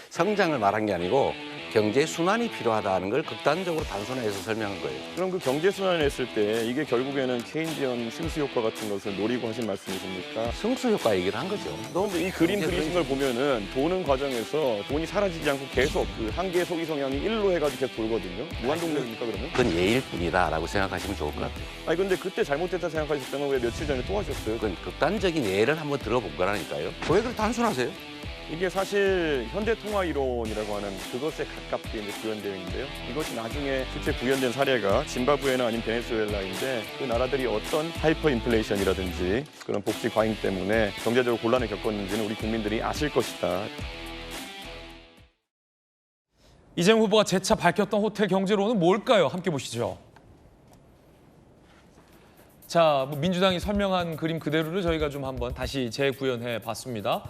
성장을 말한 게 아니고 경제 순환이 필요하다는 걸 극단적으로 단순화해서 설명한 거예요. 그럼 그 경제 순환을 했을 때 이게 결국에는 케인지언 승수 효과 같은 것을 노리고 하신 말씀이십니까? 승수 효과 얘기를 한 거죠. 그런데 이 그림 그리신 걸 보면은 도는 과정에서 돈이 사라지지 않고 계속 그 한계의 소비 성향이 1로 해가지고 계속 돌거든요. 무한동력입니까 그러면? 그건 예일 뿐이다라고 생각하시면 좋을 것 같아요. 아니 근데 그때 잘못됐다 생각하셨다면 왜 며칠 전에 또 하셨어요? 그건 극단적인 예를 한번 들어본 거라니까요. 왜 그렇게 단순하세요? 이게 사실 현대통화이론이라고 하는 그것에 가깝게 이제 구현되어 있는데요. 이것이 나중에 실제 구현된 사례가 짐바브웨나 아니면 베네수엘라인데 그 나라들이 어떤 하이퍼 인플레이션이라든지 그런 복지 과잉 때문에 경제적으로 곤란을 겪었는지는 우리 국민들이 아실 것이다. 이재명 후보가 재차 밝혔던 호텔 경제론은 뭘까요? 함께 보시죠. 자, 민주당이 설명한 그림 그대로를 저희가 좀 한번 다시 재구현해 봤습니다.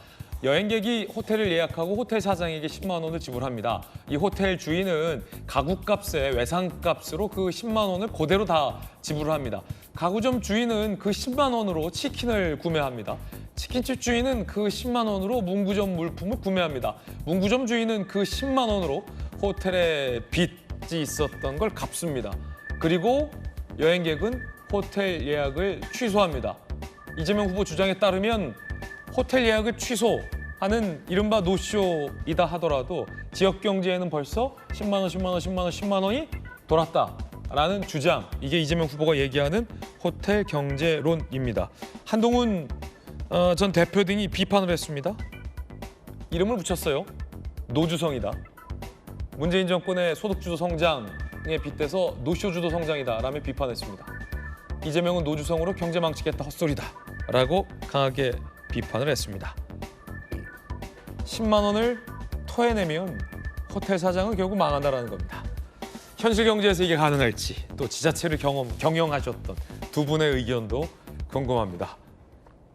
여행객이 호텔을 예약하고 호텔 사장에게 10만 원을 지불합니다. 이 호텔 주인은 가구값에 외상값으로 그 10만 원을 그대로 다 지불을 합니다. 가구점 주인은 그 10만 원으로 치킨을 구매합니다. 치킨집 주인은 그 10만 원으로 문구점 물품을 구매합니다. 문구점 주인은 그 10만 원으로 호텔에 빚이 있었던 걸 갚습니다. 그리고 여행객은 호텔 예약을 취소합니다. 이재명 후보 주장에 따르면 호텔 예약을 취소하는 이른바 노쇼이다 하더라도 지역 경제에는 벌써 10만 원, 10만 원, 10만 원, 10만 원이 돌았다라는 주장. 이게 이재명 후보가 얘기하는 호텔 경제론입니다. 한동훈 전 대표 등이 비판을 했습니다. 이름을 붙였어요. 노주성이다. 문재인 정권의 소득주도 성장에 빗대서 노쇼주도 성장이다라며 비판했습니다. 이재명은 노주성으로 경제 망치겠다 헛소리다라고 강하게 비판을 했습니다. 10만 원을 토해내면 호텔 사장은 결국 망한다라는 겁니다. 현실 경제에서 이게 가능할지 또 지자체를 경영하셨던 두 분의 의견도 궁금합니다.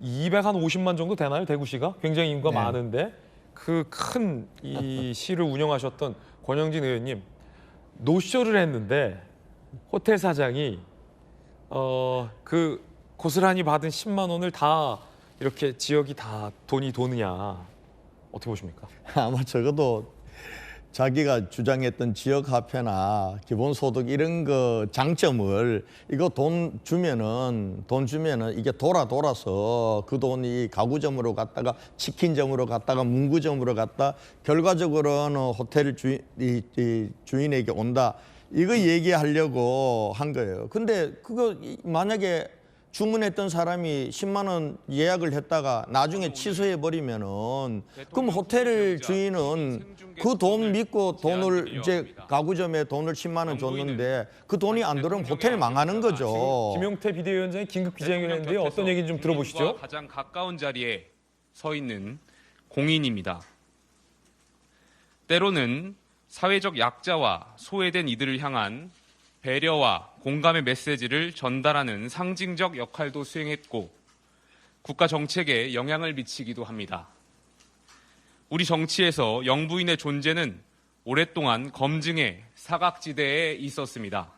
250만 정도 되나요? 대구시가? 굉장히 인구가 많은데 그 큰 이 시를 운영하셨던 권영진 의원님, 노쇼를 했는데 호텔 사장이 그 고스란히 받은 10만 원을 다 이렇게 지역이 다 돈이 도느냐 어떻게 보십니까? 아마 적어도 자기가 주장했던 지역화폐나 기본소득 이런 거 장점을 이거 돈 주면은 이게 돌아서 그 돈이 가구점으로 갔다가 치킨점으로 갔다가 문구점으로 갔다 결과적으로는 호텔 주인에게 온다. 이거 얘기하려고 한 거예요. 근데 그거 만약에 주문했던 사람이 10만 원 예약을 했다가 나중에 취소해 버리면은 그럼 호텔 주인은 그 돈 믿고 돈을 이제 가구점에 돈을 10만 원 줬는데 그 돈이 안 들어오면 호텔 망하는 거죠. 김용태 비대위원장이 긴급 기자회견을 했는데요. 어떤 얘기인지 좀 들어보시죠. 가장 가까운 자리에 서 있는 공인입니다. 때로는 사회적 약자와 소외된 이들을 향한 배려와 공감의 메시지를 전달하는 상징적 역할도 수행했고 국가 정책에 영향을 미치기도 합니다. 우리 정치에서 영부인의 존재는 오랫동안 검증의 사각지대에 있었습니다.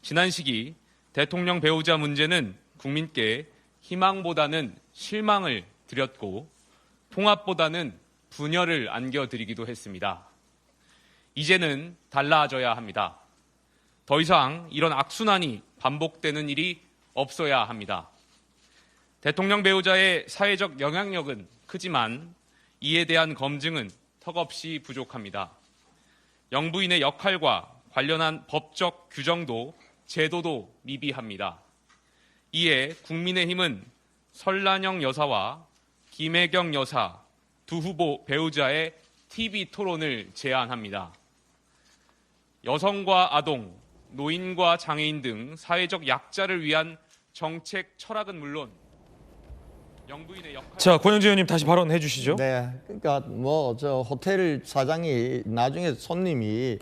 지난 시기 대통령 배우자 문제는 국민께 희망보다는 실망을 드렸고 통합보다는 분열을 안겨드리기도 했습니다. 이제는 달라져야 합니다. 더 이상 이런 악순환이 반복되는 일이 없어야 합니다. 대통령 배우자의 사회적 영향력은 크지만 이에 대한 검증은 턱없이 부족합니다. 영부인의 역할과 관련한 법적 규정도 제도도 미비합니다. 이에 국민의힘은 설란영 여사와 김혜경 여사 두 후보 배우자의 TV 토론을 제안합니다. 여성과 아동, 노인과 장애인 등 사회적 약자를 위한 정책 철학은 물론 영부인의 역할. 자, 권영재 의원님 다시 발언해 주시죠. 네, 그러니까 뭐 저 호텔 사장이 나중에 손님이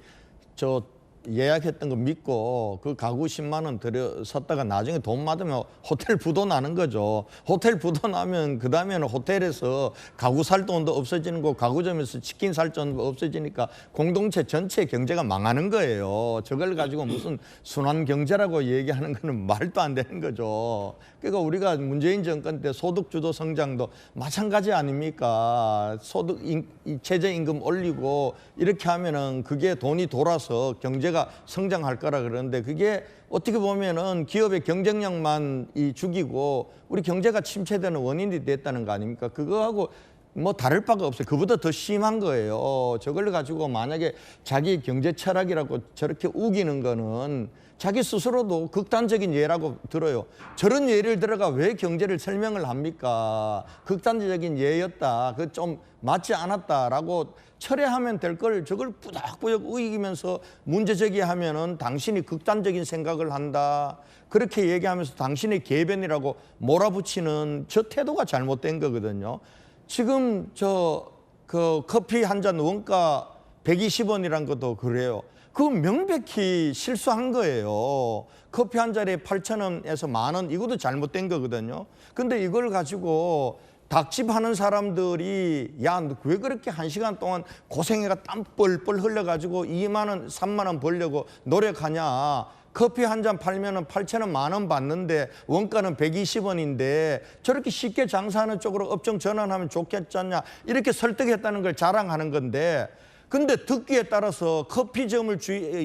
저 예약했던 거 믿고 그 가구 10만 원 들여 섰다가 나중에 돈 받으면 호텔 부도 나는 거죠. 호텔 부도 나면 그 다음에는 호텔에서 가구 살 돈도 없어지는 거, 가구점에서 치킨 살 돈도 없어지니까 공동체 전체 경제가 망하는 거예요. 저걸 가지고 무슨 순환 경제라고 얘기하는 거는 말도 안 되는 거죠. 그러니까 우리가 문재인 정권 때 소득 주도 성장도 마찬가지 아닙니까? 소득 최저임금 올리고 이렇게 하면은 그게 돈이 돌아서 경제가 성장할 거라 그러는데 그게 어떻게 보면은 기업의 경쟁력만 죽이고 우리 경제가 침체되는 원인이 됐다는 거 아닙니까? 그거하고 뭐 다를 바가 없어요. 그보다 더 심한 거예요. 저걸 가지고 만약에 자기 경제 철학이라고 저렇게 우기는 거는 자기 스스로도 극단적인 예라고 들어요. 저런 예를 들어가 왜 경제를 설명을 합니까? 극단적인 예였다. 그 좀 맞지 않았다라고 철회하면 될 걸 저걸 뿌덕뿌덕 우기면서 문제 제기하면은 당신이 극단적인 생각을 한다. 그렇게 얘기하면서 당신의 개변이라고 몰아붙이는 저 태도가 잘못된 거거든요. 지금 그 커피 한 잔 원가 120원이란 것도 그래요. 그건 명백히 실수한 거예요. 커피 한 잔에 8,000원에서 10,000원 이것도 잘못된 거거든요. 근데 이걸 가지고 닭집 하는 사람들이 야, 너 왜 그렇게 1시간 동안 고생해가 땀 뻘뻘 흘려가지고 2만 원, 3만 원 벌려고 노력하냐. 커피 한 잔 팔면은 8,000원, 10,000원 받는데 원가는 120원인데 저렇게 쉽게 장사하는 쪽으로 업종 전환하면 좋겠지 않냐. 이렇게 설득했다는 걸 자랑하는 건데 근데 듣기에 따라서 커피점을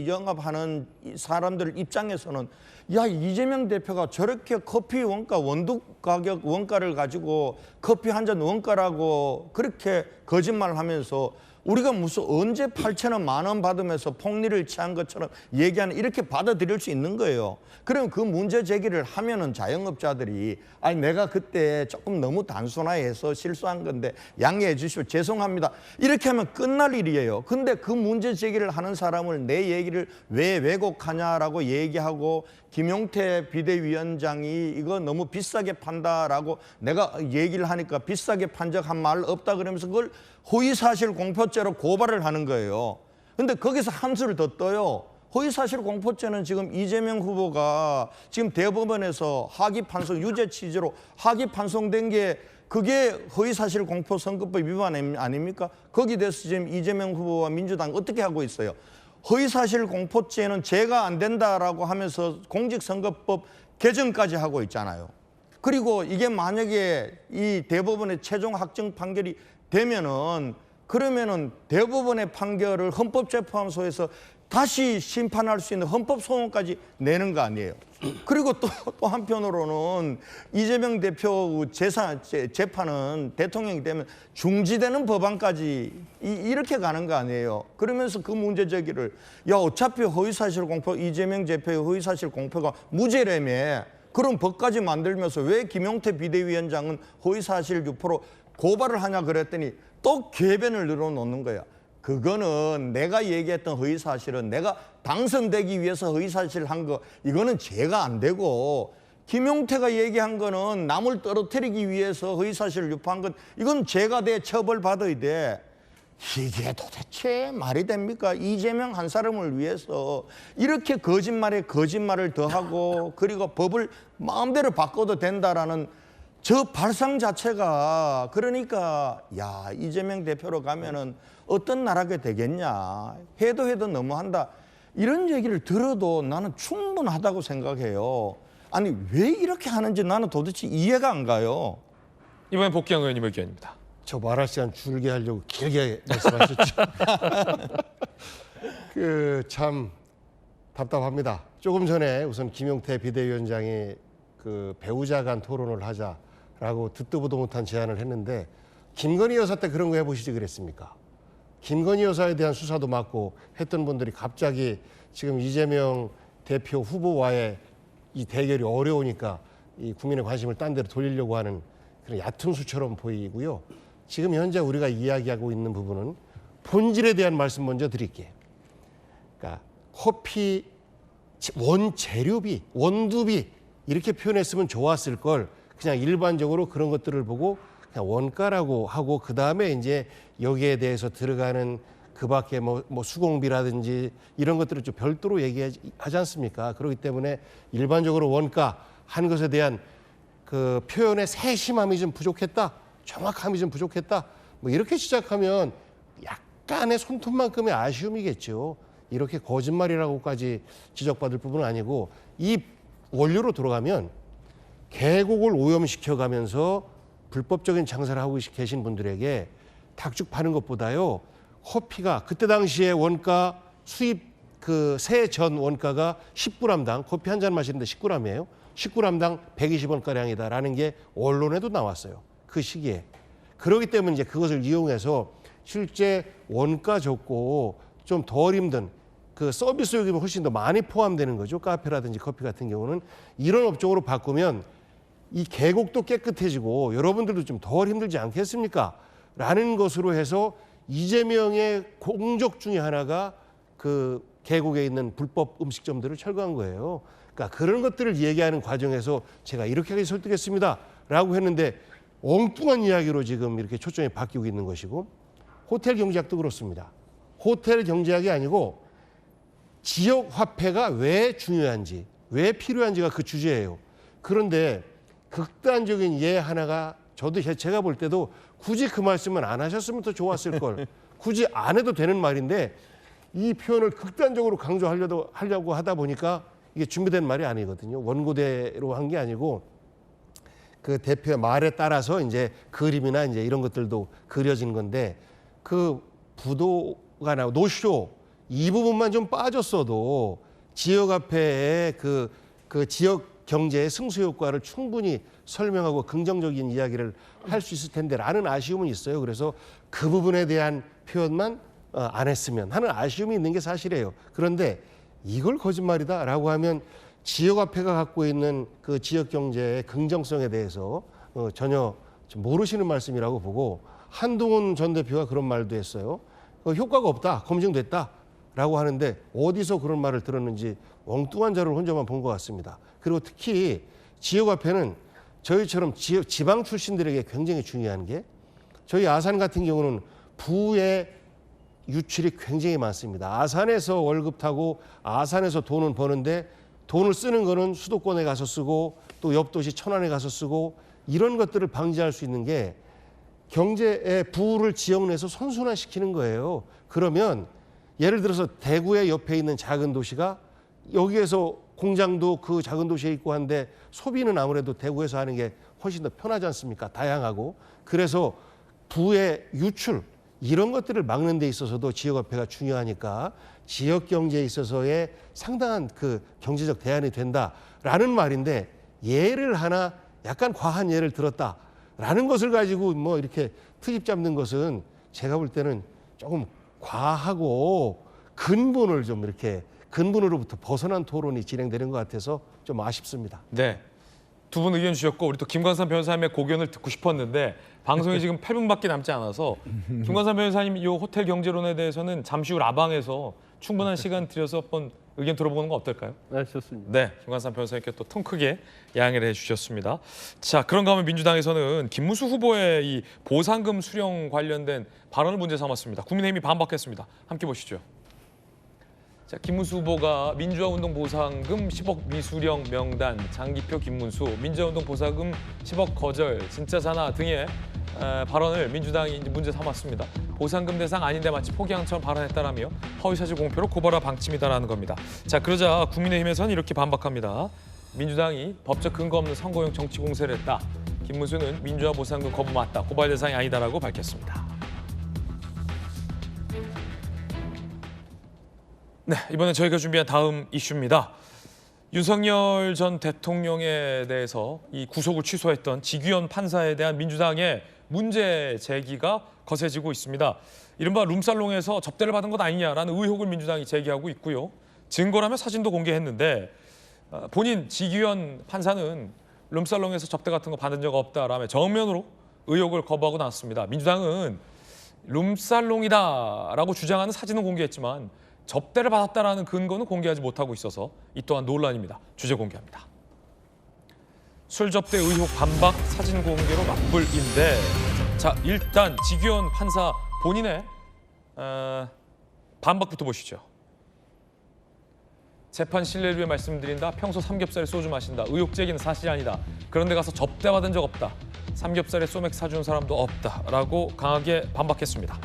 영업하는 사람들 입장에서는 야, 이재명 대표가 저렇게 커피 원가, 원두 가격 원가를 가지고 커피 한 잔 원가라고 그렇게 거짓말을 하면서 우리가 무슨 언제 8,000원, 10,000원 받으면서 폭리를 취한 것처럼 얘기하는 이렇게 받아들일 수 있는 거예요. 그럼 그 문제 제기를 하면은 자영업자들이 아니 내가 그때 조금 너무 단순화해서 실수한 건데 양해해 주시오. 죄송합니다. 이렇게 하면 끝날 일이에요. 근데 그 문제 제기를 하는 사람을 내 얘기를 왜 왜곡하냐라고 얘기하고 김용태 비대위원장이 이거 너무 비싸게 판다라고 내가 얘기를 하니까 비싸게 판 적 한 말 없다 그러면서 그걸 허위사실 공표죄로 고발을 하는 거예요. 근데 거기서 한 수를 더 떠요. 허위사실 공표죄는 지금 이재명 후보가 지금 대법원에서 하기 판송 유죄 취지로 하기 판송된 게 그게 허위사실 공표 선거법 위반 아닙니까? 거기에 대해서 지금 이재명 후보와 민주당 어떻게 하고 있어요? 허위사실 공표죄는 죄가 안 된다라고 하면서 공직선거법 개정까지 하고 있잖아요. 그리고 이게 만약에 이 대법원의 최종 확정 판결이 되면은 그러면은 대법원의 판결을 헌법재판소에서 다시 심판할 수 있는 헌법소원까지 내는 거 아니에요. 그리고 또 한편으로는 이재명 대표 재판은 대통령이 되면 중지되는 법안까지 이렇게 가는 거 아니에요. 그러면서 그 문제 제기를 야, 어차피 허위사실 공표, 이재명 대표의 허위사실 공표가 무죄라며 그런 법까지 만들면서 왜 김용태 비대위원장은 허위사실 유포로 고발을 하냐 그랬더니 또 궤변을 늘어놓는 거야. 그거는 내가 얘기했던 허위사실은 내가 당선되기 위해서 허위사실 한 거 이거는 죄가 안 되고 김용태가 얘기한 거는 남을 떨어뜨리기 위해서 허위사실을 유포한 건 이건 죄가 돼 처벌받아야 돼. 이게 도대체 말이 됩니까? 이재명 한 사람을 위해서 이렇게 거짓말에 거짓말을 더하고 그리고 법을 마음대로 바꿔도 된다라는 저 발상 자체가 그러니까 야, 이재명 대표로 가면은 어떤 나라가 되겠냐. 해도 너무한다. 이런 얘기를 들어도 나는 충분하다고 생각해요. 아니 왜 이렇게 하는지 나는 도대체 이해가 안 가요. 이번엔 복귀한 의원님 의견입니다. 저 말할 시간 줄게 하려고 길게 말씀하셨죠. 참 답답합니다. 조금 전에 우선 김용태 비대위원장이 그 배우자 간 토론을 하자라고 듣도 보도 못한 제안을 했는데 김건희 여사 때 그런 거 해보시지 그랬습니까? 김건희 여사에 대한 수사도 맡고 했던 분들이 갑자기 지금 이재명 대표 후보와의 이 대결이 어려우니까 이 국민의 관심을 딴 데로 돌리려고 하는 그런 얕은 수처럼 보이고요. 지금 현재 우리가 이야기하고 있는 부분은 본질에 대한 말씀 먼저 드릴게요. 그러니까 커피 원재료비, 원두비 이렇게 표현했으면 좋았을 걸 그냥 일반적으로 그런 것들을 보고 그냥 원가라고 하고 그 다음에 이제 여기에 대해서 들어가는 그 밖에 뭐 수공비라든지 이런 것들을 좀 별도로 얘기하지 않습니까? 그렇기 때문에 일반적으로 원가 한 것에 대한 그 표현의 세심함이 좀 부족했다, 정확함이 좀 부족했다. 뭐 이렇게 시작하면 약간의 손톱만큼의 아쉬움이겠죠. 이렇게 거짓말이라고까지 지적받을 부분은 아니고 이 원료로 돌아가면 계곡을 오염시켜가면서 불법적인 장사를 하고 계신 분들에게 닭죽 파는 것보다요. 커피가 그때 당시에 원가 수입 그 세 전 원가가 10g당 커피 한 잔 마시는데 10g이에요. 10g당 120원가량이다라는 게 언론에도 나왔어요. 그 시기에. 그렇기 때문에 이제 그것을 이용해서 실제 원가 적고 좀 덜 힘든 그 서비스 요금이 훨씬 더 많이 포함되는 거죠. 카페라든지 커피 같은 경우는 이런 업종으로 바꾸면 이 계곡도 깨끗해지고 여러분들도 좀 덜 힘들지 않겠습니까? 라는 것으로 해서 이재명의 공적 중에 하나가 그 계곡에 있는 불법 음식점들을 철거한 거예요. 그러니까 그런 것들을 얘기하는 과정에서 제가 이렇게까지 설득했습니다. 라고 했는데 엉뚱한 이야기로 지금 이렇게 초점이 바뀌고 있는 것이고 호텔 경제학도 그렇습니다. 호텔 경제학이 아니고 지역 화폐가 왜 중요한지, 왜 필요한지가 그 주제예요. 그런데 극단적인 예 하나가 저도 제가 볼 때도 굳이 그 말씀은 안 하셨으면 더 좋았을 걸. 굳이 안 해도 되는 말인데 이 표현을 극단적으로 강조하려고 하다 보니까 이게 준비된 말이 아니거든요. 원고대로 한 게 아니고 그 대표의 말에 따라서 이제 그림이나 이제 이런 것들도 그려진 건데 그 부도가 나고 노쇼 이 부분만 좀 빠졌어도 지역화폐의 그 지역 경제의 승수 효과를 충분히 설명하고 긍정적인 이야기를 할 수 있을 텐데라는 아쉬움은 있어요. 그래서 그 부분에 대한 표현만 안 했으면 하는 아쉬움이 있는 게 사실이에요. 그런데 이걸 거짓말이다라고 하면 지역화폐가 갖고 있는 그 지역 경제의 긍정성에 대해서 전혀 모르시는 말씀이라고 보고 한동훈 전 대표가 그런 말도 했어요. 효과가 없다, 검증됐다라고 하는데 어디서 그런 말을 들었는지 엉뚱한 자료를 혼자만 본 것 같습니다. 그리고 특히 지역화폐는 저희처럼 지방 출신들에게 굉장히 중요한 게 저희 아산 같은 경우는 부의 유출이 굉장히 많습니다. 아산에서 월급 타고 아산에서 돈은 버는데 돈을 쓰는 거는 수도권에 가서 쓰고 또 옆 도시 천안에 가서 쓰고 이런 것들을 방지할 수 있는 게 경제의 부를 지역 내에서 선순환시키는 거예요. 그러면 예를 들어서 대구의 옆에 있는 작은 도시가 여기에서 공장도 그 작은 도시에 있고 한데 소비는 아무래도 대구에서 하는 게 훨씬 더 편하지 않습니까? 다양하고. 그래서 부의 유출 이런 것들을 막는 데 있어서도 지역화폐가 중요하니까 지역 경제에 있어서의 상당한 그 경제적 대안이 된다라는 말인데 예를 하나 약간 과한 예를 들었다라는 것을 가지고 뭐 이렇게 트집 잡는 것은 제가 볼 때는 조금 과하고 근본을 좀 이렇게 근본으로부터 벗어난 토론이 진행되는 것 같아서 좀 아쉽습니다. 네. 두 분 의견 주셨고 우리 또 김광삼 변호사님의 고견을 듣고 싶었는데 방송이 지금 8분밖에 남지 않아서 김광삼 변호사님 이 호텔 경제론에 대해서는 잠시 후 라방에서 충분한 시간 들여서 한번 의견 들어보는 건 어떨까요? 네, 좋습니다. 네, 김광삼 변호사님께 또 통 크게 양해를 해주셨습니다. 자, 그런가 하면 민주당에서는 김문수 후보의 이 보상금 수령 관련된 발언을 문제 삼았습니다. 국민의힘이 반박했습니다. 함께 보시죠. 자, 김문수 후보가 민주화운동 보상금 10억 미수령 명단, 장기표 김문수, 민주화운동 보상금 10억 거절, 진짜 사나 등의 발언을 민주당이 이제 문제 삼았습니다. 보상금 대상 아닌데 마치 포기항처럼 발언했다라며 허위사실 공표로 고발할 방침이다라는 겁니다. 자, 그러자 국민의힘에서는 이렇게 반박합니다. 민주당이 법적 근거 없는 선거용 정치 공세를 했다. 김문수는 민주화 보상금 거부 맞다. 고발 대상이 아니다라고 밝혔습니다. 네, 이번엔 저희가 준비한 다음 이슈입니다. 윤석열 전 대통령에 대해서 이 구속을 취소했던 지규현 판사에 대한 민주당의 문제 제기가 거세지고 있습니다. 이른바 룸살롱에서 접대를 받은 것 아니냐라는 의혹을 민주당이 제기하고 있고요. 증거라면 사진도 공개했는데 본인 지규현 판사는 룸살롱에서 접대 같은 거 받은 적 없다라며 정면으로 의혹을 거부하고 나왔습니다. 민주당은 룸살롱이다라고 주장하는 사진은 공개했지만 접대를 받았다라는 근거는 공개하지 못하고 있어서 이 또한 논란입니다. 주제 공개합니다. 술 접대 의혹 반박 사진 공개로 맞불인데 자 일단 지규현 판사 본인의 반박부터 보시죠. 재판 신뢰를 위해 말씀드린다. 평소 삼겹살에 소주 마신다. 의혹 제기는 사실이 아니다. 그런데 가서 접대받은 적 없다. 삼겹살에 소맥 사준 사람도 없다. 라고 강하게 반박했습니다.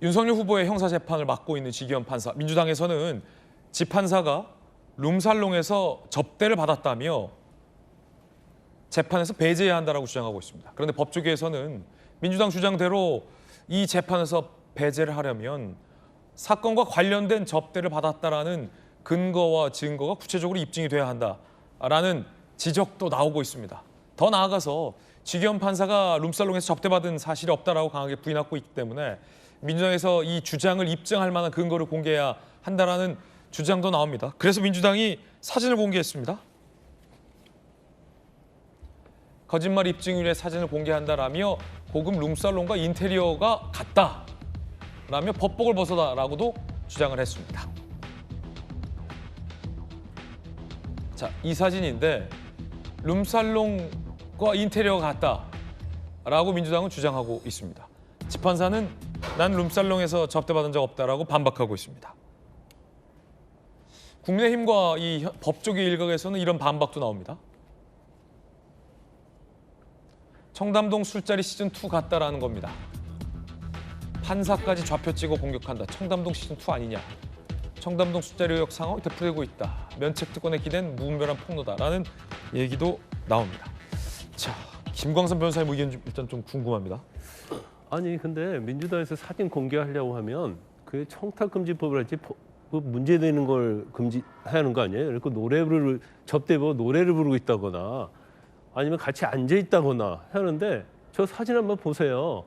윤석열 후보의 형사재판을 맡고 있는 지기현 판사. 민주당에서는 지 판사가 룸살롱에서 접대를 받았다며 재판에서 배제해야 한다고 주장하고 있습니다. 그런데 법조계에서는 민주당 주장대로 이 재판에서 배제를 하려면 사건과 관련된 접대를 받았다라는 근거와 증거가 구체적으로 입증이 돼야 한다라는 지적도 나오고 있습니다. 더 나아가서 지기현 판사가 룸살롱에서 접대받은 사실이 없다라고 강하게 부인하고 있기 때문에 민주당에서 이 주장을 입증할 만한 근거를 공개해야 한다라는 주장도 나옵니다. 그래서 민주당이 사진을 공개했습니다. 거짓말 입증률의 사진을 공개한다라며 고급 룸살롱과 인테리어가 같다라며 법복을 벗어다라고도 주장을 했습니다. 자, 이 사진인데 룸살롱과 인테리어가 같다라고 민주당은 주장하고 있습니다. 지 판사는 난 룸살롱에서 접대받은 적 없다라고 반박하고 있습니다. 국민의힘과 이 법조계 일각에서는 이런 반박도 나옵니다. 청담동 술자리 시즌2 같다라는 겁니다. 판사까지 좌표 찍어 공격한다. 청담동 시즌2 아니냐. 청담동 술자리 의혹 상황이 되풀이되고 있다. 면책특권에 기댄 무분별한 폭로다라는 얘기도 나옵니다. 자, 김광선 변호사님 의견 좀 일단 좀 궁금합니다. 아니 근데 민주당에서 사진 공개하려고 하면 그 청탁금지법을 할지 문제되는 걸 금지하는 거 아니에요? 그리고 노래를 접대보고 노래를 부르고 있다거나 아니면 같이 앉아 있다거나 하는데 저 사진 한번 보세요.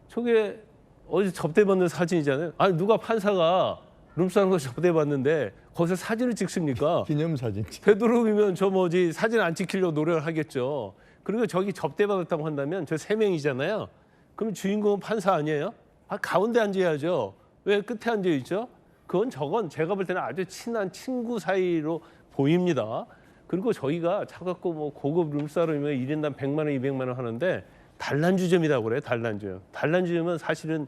저게 어제 접대받는 사진이잖아요. 아니 누가 판사가 룸살롱에서 접대받는데 거기서 사진을 찍습니까? 기념사진. 되도록이면 저 뭐지 사진 안 찍히려고 노력을 하겠죠. 그리고 저기 접대받았다고 한다면 저 3명이잖아요. 그럼 주인공은 판사 아니에요? 아 가운데 앉아야죠. 왜 끝에 앉아 있죠? 저건 제가 볼 때는 아주 친한 친구 사이로 보입니다. 그리고 저희가 차갖고 뭐 고급 룸살롱이면 1인당 100만 원, 200만 원 하는데 단란주점이라고 그래요. 단란주점. 단란주점은 사실은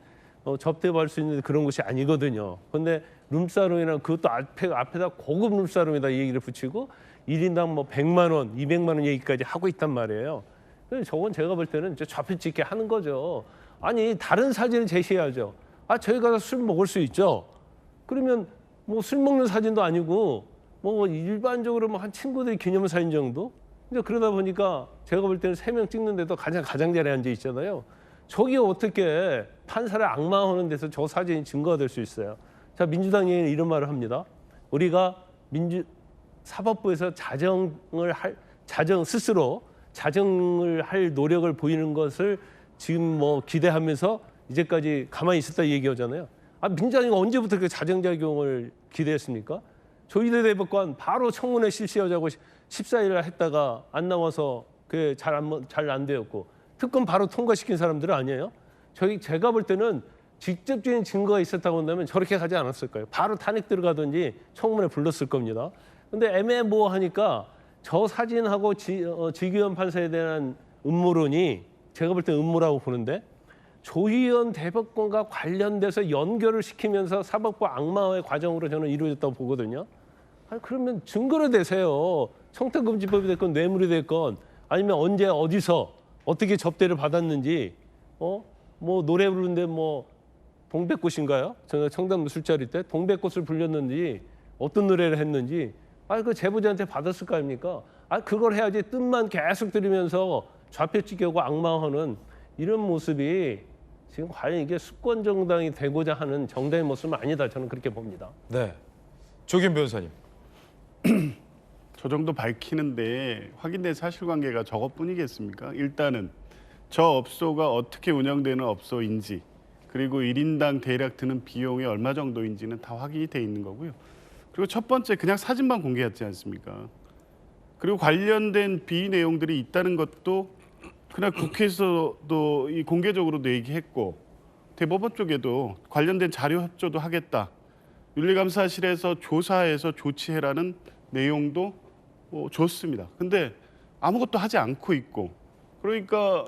접대받을 수 있는 그런 곳이 아니거든요. 그런데 룸살롱이랑 그것도 앞에다 고급 룸살롱에다 얘기를 붙이고 1인당 뭐 100만 원, 200만 원 얘기까지 하고 있단 말이에요. 저건 제가 볼 때는 좌표 찍게 하는 거죠. 아니 다른 사진을 제시해야죠. 아 저희 가서 술 먹을 수 있죠. 그러면 뭐 술 먹는 사진도 아니고 뭐 일반적으로 뭐 한 친구들 기념사진 정도? 근데 그러다 보니까 제가 볼 때는 3명 찍는데도 가장자리에 앉아 있잖아요. 저기 어떻게 판사를 악마하는 데서 저 사진이 증거가 될 수 있어요. 자, 민주당이 이런 말을 합니다. 우리가 사법부에서 스스로 자정을 할 노력을 보이는 것을 지금 뭐 기대하면서 이제까지 가만히 있었다 얘기하잖아요. 아, 민주당이 언제부터 그 자정작용을 기대했습니까? 조희대 대법관 바로 청문회 실시하자고 14일 했다가 안 나와서 그게 잘 안 되었고 특검 바로 통과시킨 사람들은 아니에요? 제가 볼 때는 직접적인 증거가 있었다고 한다면 저렇게 가지 않았을 거예요. 바로 탄핵 들어가든지 청문회 불렀을 겁니다. 근데 애매모호하니까 저 사진하고 지규현 판사에 대한 음모론이 제가 볼 때 음모라고 보는데 조희연 대법관과 관련돼서 연결을 시키면서 사법부 악마화의 과정으로 저는 이루어졌다고 보거든요. 아니, 그러면 증거를 대세요. 청탁금지법이 됐건 뇌물이 됐건 아니면 언제 어디서 어떻게 접대를 받았는지 뭐 노래 부르는데 뭐 동백꽃인가요? 저는 청담도 술자리 때 동백꽃을 불렸는지 어떤 노래를 했는지 그 제보자한테 받았을 거 아닙니까? 그걸 해야지 뜻만 계속 들으면서 좌표 찍혀고 악마화하는 이런 모습이 지금 과연 이게 수권 정당이 되고자 하는 정당의 모습은 아니다. 저는 그렇게 봅니다. 네, 조기현 변호사님. 저 정도 밝히는데 확인된 사실관계가 저것뿐이겠습니까? 일단은 저 업소가 어떻게 운영되는 업소인지 그리고 1인당 대략 드는 비용이 얼마 정도인지는 다 확인이 돼 있는 거고요. 그리고 첫 번째 그냥 사진만 공개했지 않습니까? 그리고 관련된 비위 내용들이 있다는 것도 그날 국회에서도 이 공개적으로도 얘기했고 대법원 쪽에도 관련된 자료 협조도 하겠다. 윤리감사실에서 조사해서 조치해라는 내용도 줬습니다. 근데 아무것도 하지 않고 있고 그러니까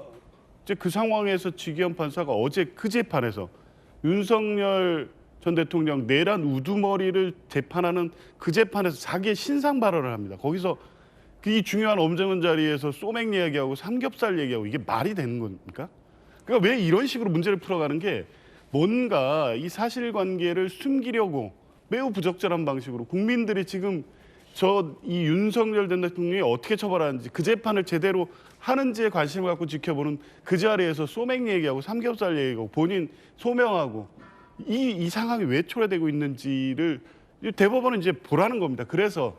이제 그 상황에서 지기현 판사가 어제 그 재판에서 윤석열 전 대통령 내란 우두머리를 재판하는 그 재판에서 자기의 신상 발언을 합니다. 거기서 이 중요한 엄정한 자리에서 소맥 얘기하고 삼겹살 얘기하고 이게 말이 되는 겁니까? 그러니까 왜 이런 식으로 문제를 풀어가는 게 뭔가 이 사실관계를 숨기려고 매우 부적절한 방식으로 국민들이 지금 이 윤석열 전 대통령이 어떻게 처벌하는지 그 재판을 제대로 하는지에 관심을 갖고 지켜보는 그 자리에서 소맥 얘기하고 삼겹살 얘기하고 본인 소명하고 이 상황이 왜 초래되고 있는지를 대법원은 이제 보라는 겁니다. 그래서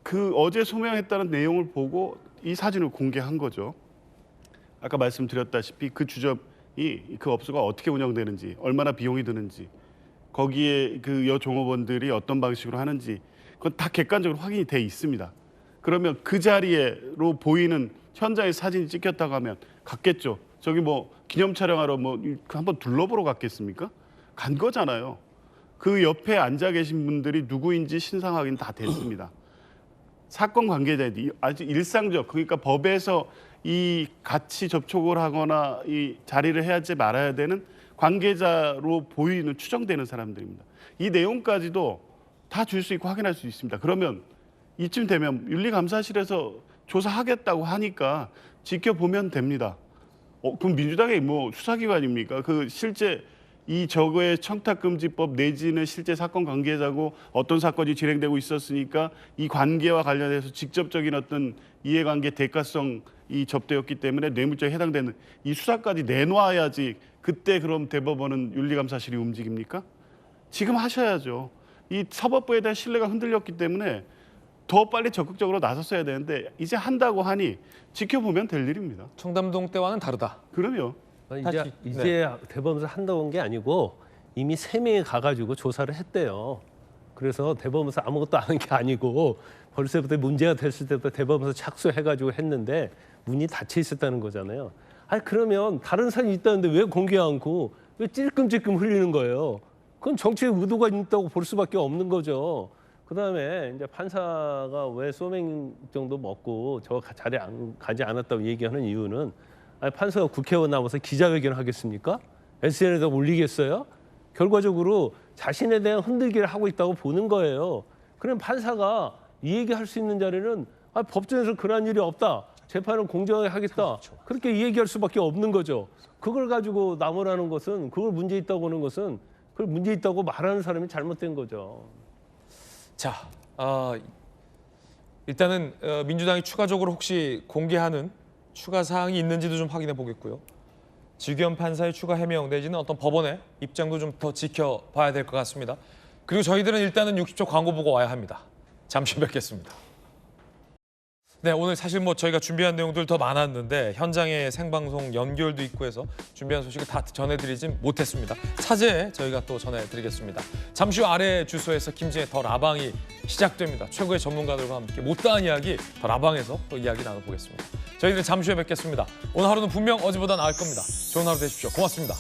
그 어제 소명했다는 내용을 보고 이 사진을 공개한 거죠. 아까 말씀드렸다시피 그 주점이 그 업소가 어떻게 운영되는지, 얼마나 비용이 드는지, 거기에 그 여종업원들이 어떤 방식으로 하는지 그건 다 객관적으로 확인이 돼 있습니다. 그러면 그 자리에로 보이는 현장의 사진이 찍혔다고 하면 갔겠죠. 저기 뭐 기념 촬영하러 뭐 한번 둘러보러 갔겠습니까? 간 거잖아요. 그 옆에 앉아 계신 분들이 누구인지 신상 확인 다 됐습니다. 사건 관계자들이 아주 일상적, 그러니까 법에서 이 같이 접촉을 하거나 이 자리를 해야지 말아야 되는 관계자로 보이는 추정되는 사람들입니다. 이 내용까지도 다 줄 수 있고 확인할 수 있습니다. 그러면 이쯤 되면 윤리감사실에서 조사하겠다고 하니까 지켜보면 됩니다. 그럼 민주당이 뭐 수사기관입니까? 그 실제 이 저거의 청탁금지법 내지는 실제 사건 관계자고 어떤 사건이 진행되고 있었으니까 이 관계와 관련해서 직접적인 어떤 이해관계 대가성이 접대였기 때문에 뇌물죄에 해당되는 이 수사까지 내놔야지 그때 그럼 대법원은 윤리감사실이 움직입니까? 지금 하셔야죠. 이 사법부에 대한 신뢰가 흔들렸기 때문에 더 빨리 적극적으로 나섰어야 되는데 이제 한다고 하니 지켜보면 될 일입니다. 청담동 때와는 다르다. 그럼요. 이제 대법원에서 한다고 한 게 아니고 이미 3명이 가가지고 조사를 했대요. 그래서 대법원에서 아무것도 안 한 게 아니고 벌써부터 문제가 됐을 때부터 대법원에서 착수해가지고 했는데 문이 닫혀 있었다는 거잖아요. 아니 그러면 다른 사람이 있다는데 왜 공개 않고 왜 찔끔찔끔 흘리는 거예요? 그건 정치의 의도가 있다고 볼 수밖에 없는 거죠. 그다음에 이제 판사가 왜 소맥 정도 먹고 저 자리에 가지 않았다고 얘기하는 이유는 아니, 판사가 국회의원 나와서 기자회견을 하겠습니까? SNS에 올리겠어요? 결과적으로 자신에 대한 흔들기를 하고 있다고 보는 거예요. 그럼 판사가 이 얘기할 수 있는 자리는 법정에서 그런 일이 없다. 재판을 공정하게 하겠다. 그렇게 얘기할 수밖에 없는 거죠. 그걸 가지고 나무라는 것은 그걸 문제 있다고 하는 것은 그걸 문제 있다고 말하는 사람이 잘못된 거죠. 자, 일단은 민주당이 추가적으로 혹시 공개하는 추가 사항이 있는지도 좀 확인해 보겠고요. 지기현 판사의 추가 해명 내지는 어떤 법원의 입장도 좀 더 지켜봐야 될 것 같습니다. 그리고 저희들은 일단은 60초 광고 보고 와야 합니다. 잠시 뵙겠습니다. 네, 오늘 사실 뭐 저희가 준비한 내용들 더 많았는데 현장에 생방송 연결도 있고 해서 준비한 소식을 다 전해드리진 못했습니다. 차제에 저희가 또 전해드리겠습니다. 잠시 후 아래 주소에서 김진의 더 라방이 시작됩니다. 최고의 전문가들과 함께 못다한 이야기 더 라방에서 또 이야기 나눠보겠습니다. 저희들은 잠시 후에 뵙겠습니다. 오늘 하루는 분명 어제보다 나을 겁니다. 좋은 하루 되십시오. 고맙습니다.